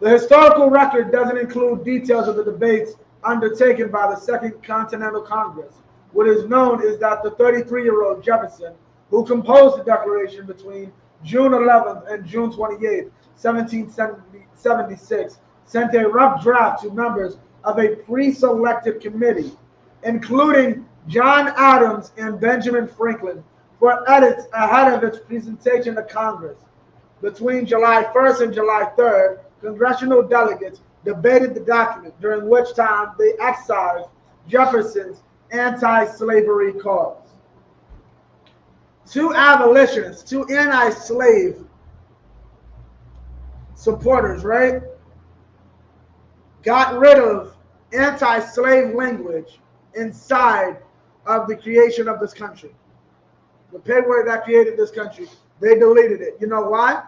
The historical record doesn't include details of the debates undertaken by the Second Continental Congress. What is known is that the 33-year-old Jefferson, who composed the Declaration between June 11th and June 28th, 1776, sent a rough draft to members of a pre-selected committee, including John Adams and Benjamin Franklin, for edits ahead of its presentation to Congress. Between July 1st and July 3rd, congressional delegates debated the document, during which time they excised Jefferson's anti-slavery cause. Two abolitionists, two anti-slave supporters, right, got rid of anti-slave language inside of the creation of this country. The paperwork that created this country, they deleted it. You know why?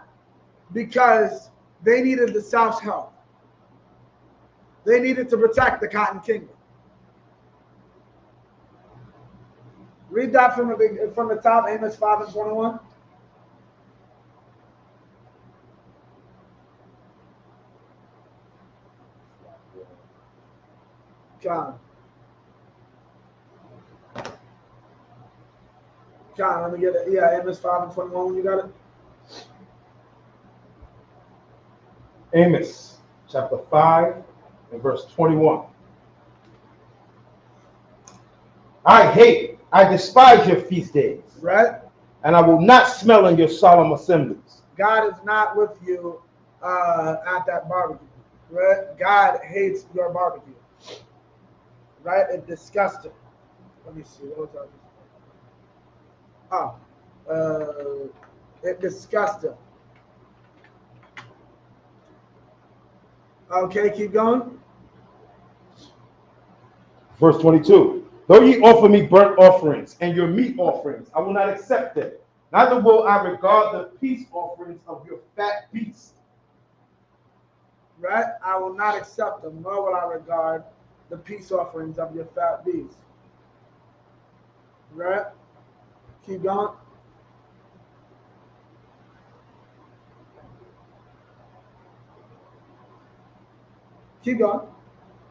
Because they needed the South's help. They needed to protect the Cotton Kingdom. Read that from the top, Amos 5:21. John, let me get it. Yeah, Amos 5:21 when you got it. Amos chapter 5 and verse 21. I despise your feast days, Right? and I will not smell in your solemn assemblies. God is not with you at that barbecue. Right? God hates your barbecue. Right? It disgusts him. Let me see. What was that? It disgusts him. Okay, keep going. Verse 22. Though ye offer me burnt offerings and your meat offerings, I will not accept them. Neither will I regard the peace offerings of your fat beasts. Right? I will not accept them, nor will I regard the peace offerings of your fat beasts. Right? Keep going. Keep going.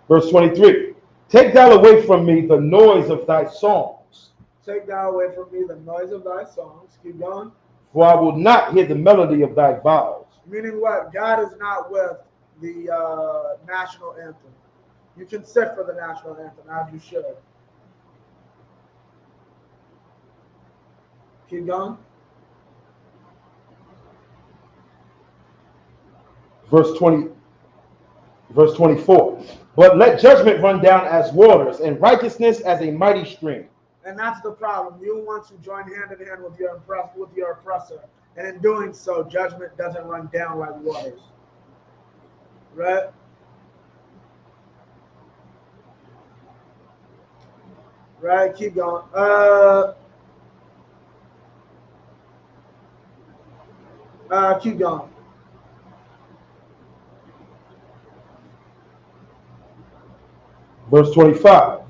Verse 23. Take thou away from me the noise of thy songs. Take thou away from me the noise of thy songs. Keep going. For I will not hear the melody of thy vows. Meaning what? God is not with the national anthem. You can sit for the national anthem as you should. Keep going. Verse 24. But let judgment run down as waters, and righteousness as a mighty stream. And that's the problem. You want to join hand in hand with your oppressor, and in doing so, judgment doesn't run down like waters. Right? Right. Keep going. Keep going. Verse 25.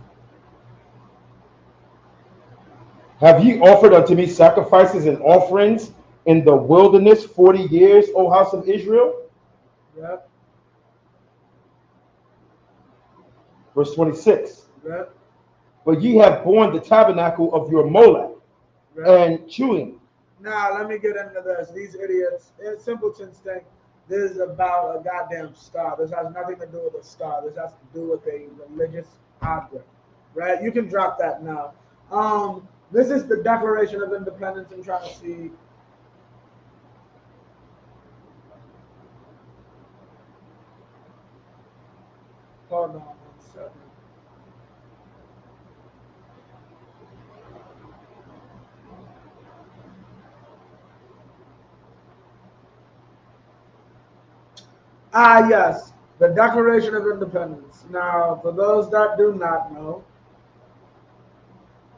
Have ye offered unto me sacrifices and offerings in the wilderness 40 years, O house of Israel? Yep. Verse 26. Yep. But ye have borne the tabernacle of your Molech and chewing. Now, let me get into this. These idiots, simpletons think this is about a goddamn star. This has nothing to do with a star. This has to do with a religious object, right? You can drop that now. This is the Declaration of Independence. I'm trying to see. Hold on 1 second. Yes, the Declaration of Independence. Now, for those that do not know,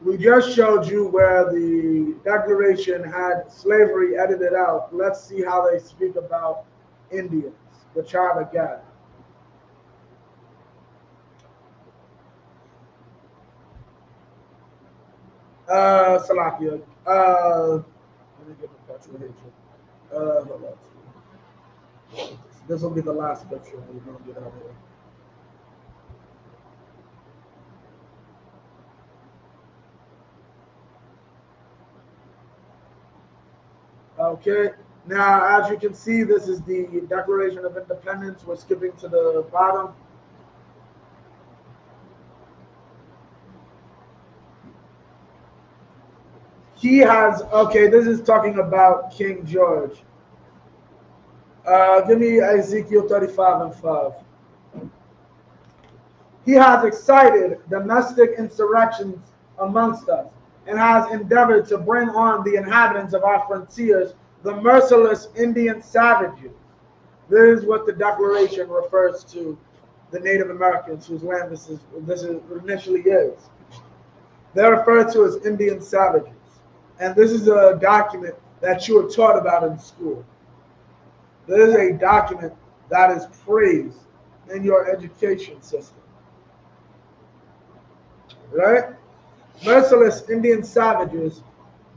we just showed you where the Declaration had slavery edited out. Let's see how they speak about Indians, the tribe of Gad. Salakia. Let me get the picture here. Hold on. This will be the last scripture we're going to get out of here. Okay, now as you can see, this is the Declaration of Independence. We're skipping to the bottom. He has, okay, this is talking about King George. Give me Ezekiel 35:5. He has excited domestic insurrections amongst us and has endeavored to bring on the inhabitants of our frontiers, the merciless Indian savages. This is what the Declaration refers to the Native Americans whose land this initially is. They're referred to as Indian savages. And this is a document that you are taught about in school. This is a document that is praised in your education system. Right? Merciless Indian savages.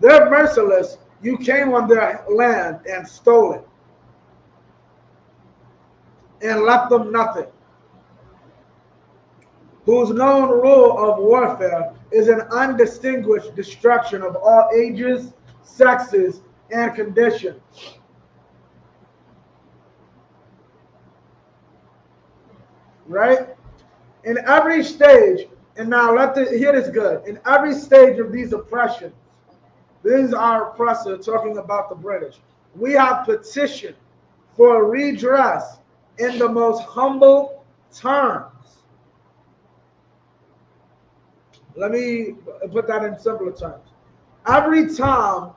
They're merciless. You came on their land and stole it and left them nothing. Whose known rule of warfare is an undistinguished destruction of all ages, sexes, and conditions. Right? In every stage, and now hear this good. In every stage of these oppressions, this is our oppressor talking about the British. We have petitioned for redress in the most humble terms. Let me put that in simpler terms. Every time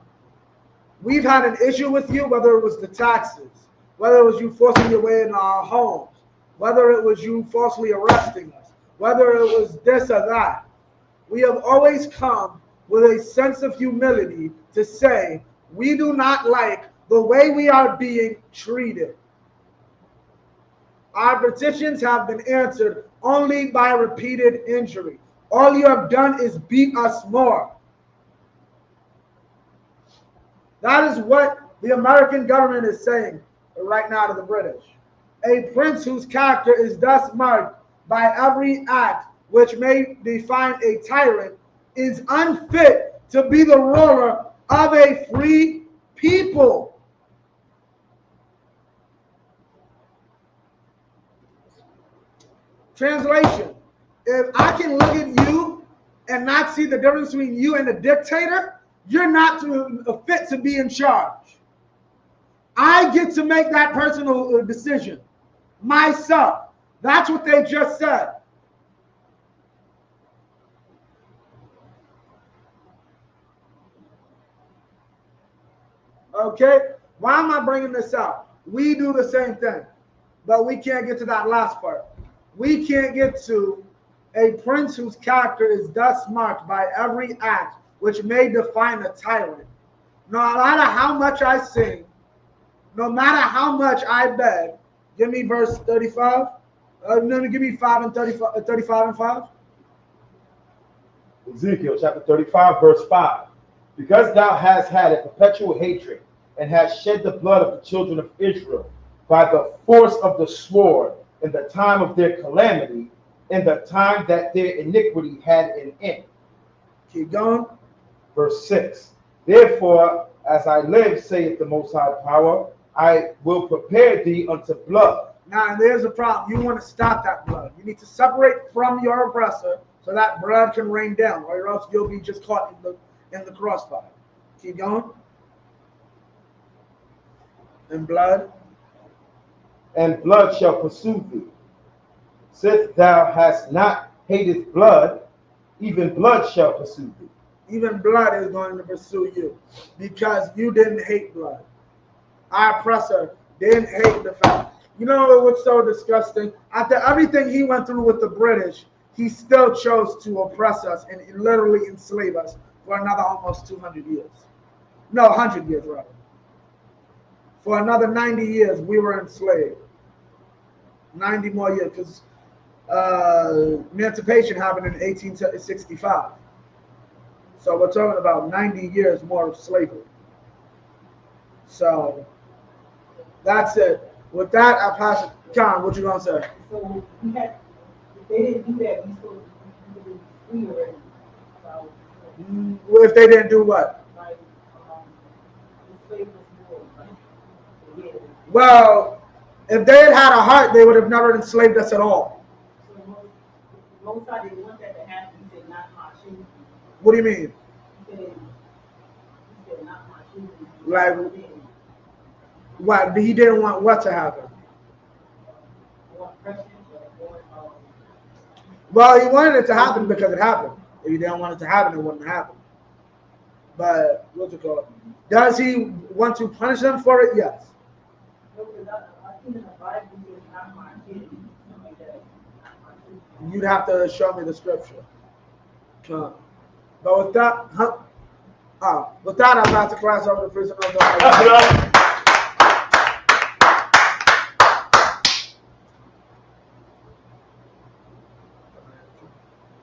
we've had an issue with you, whether it was the taxes, whether it was you forcing your way into our homes, whether it was you falsely arresting us, whether it was this or that, we have always come with a sense of humility to say, we do not like the way we are being treated. Our petitions have been answered only by repeated injury. All you have done is beat us more. That is what the American government is saying right now to the British. A prince whose character is thus marked by every act which may define a tyrant is unfit to be the ruler of a free people. Translation: if I can look at you and not see the difference between you and a dictator, you're not fit to be in charge. I get to make that personal decision myself. That's what they just said. Okay? Why am I bringing this out? We do the same thing, but we can't get to that last part. We can't get to a prince whose character is thus marked by every act which may define a tyrant. No matter how much I sing, no matter how much I beg, give me verse 35. Give me 5 and 35, 35 and 5. Ezekiel chapter 35, verse 5. Because thou hast had a perpetual hatred and hast shed the blood of the children of Israel by the force of the sword in the time of their calamity, in the time that their iniquity had an end. Keep going. Verse 6. Therefore, as I live, saith the Most High Power, I will prepare thee unto blood. Now, there's a problem. You want to stop that blood. You need to separate from your oppressor so that blood can rain down, or else you'll be just caught in the crossfire. Keep going. And blood. And blood shall pursue thee. Since thou hast not hated blood, even blood shall pursue thee. Even blood is going to pursue you because you didn't hate blood. Our oppressor didn't hate the fact. You know what's so disgusting? After everything he went through with the British, he still chose to oppress us and literally enslave us for another almost 200 years. No, 100 years rather. For another 90 years, we were enslaved. 90 more years, because emancipation happened in 1865. So we're talking about 90 years more of slavery. So that's it. With that, I'll pass it. Con, what you gonna say? So we had, if they didn't do that, we supposed to be free already. So, If they didn't do what? like, the slave was more, like, yeah. Well, if they had had a heart, they would have never enslaved us at all. So most time they want that to happen. He said, not my children. What do you mean? He said, not my children. Like, what? He didn't want what to happen? Well, he wanted it to happen because it happened. If he didn't want it to happen, it wouldn't happen. But what's it called? Does he want to punish them for it? Yes. No, because I seen in the Bible, he said, not my children, something like that. you'd have to show me the scripture. But with that, with that, I'm about to class over the prison of the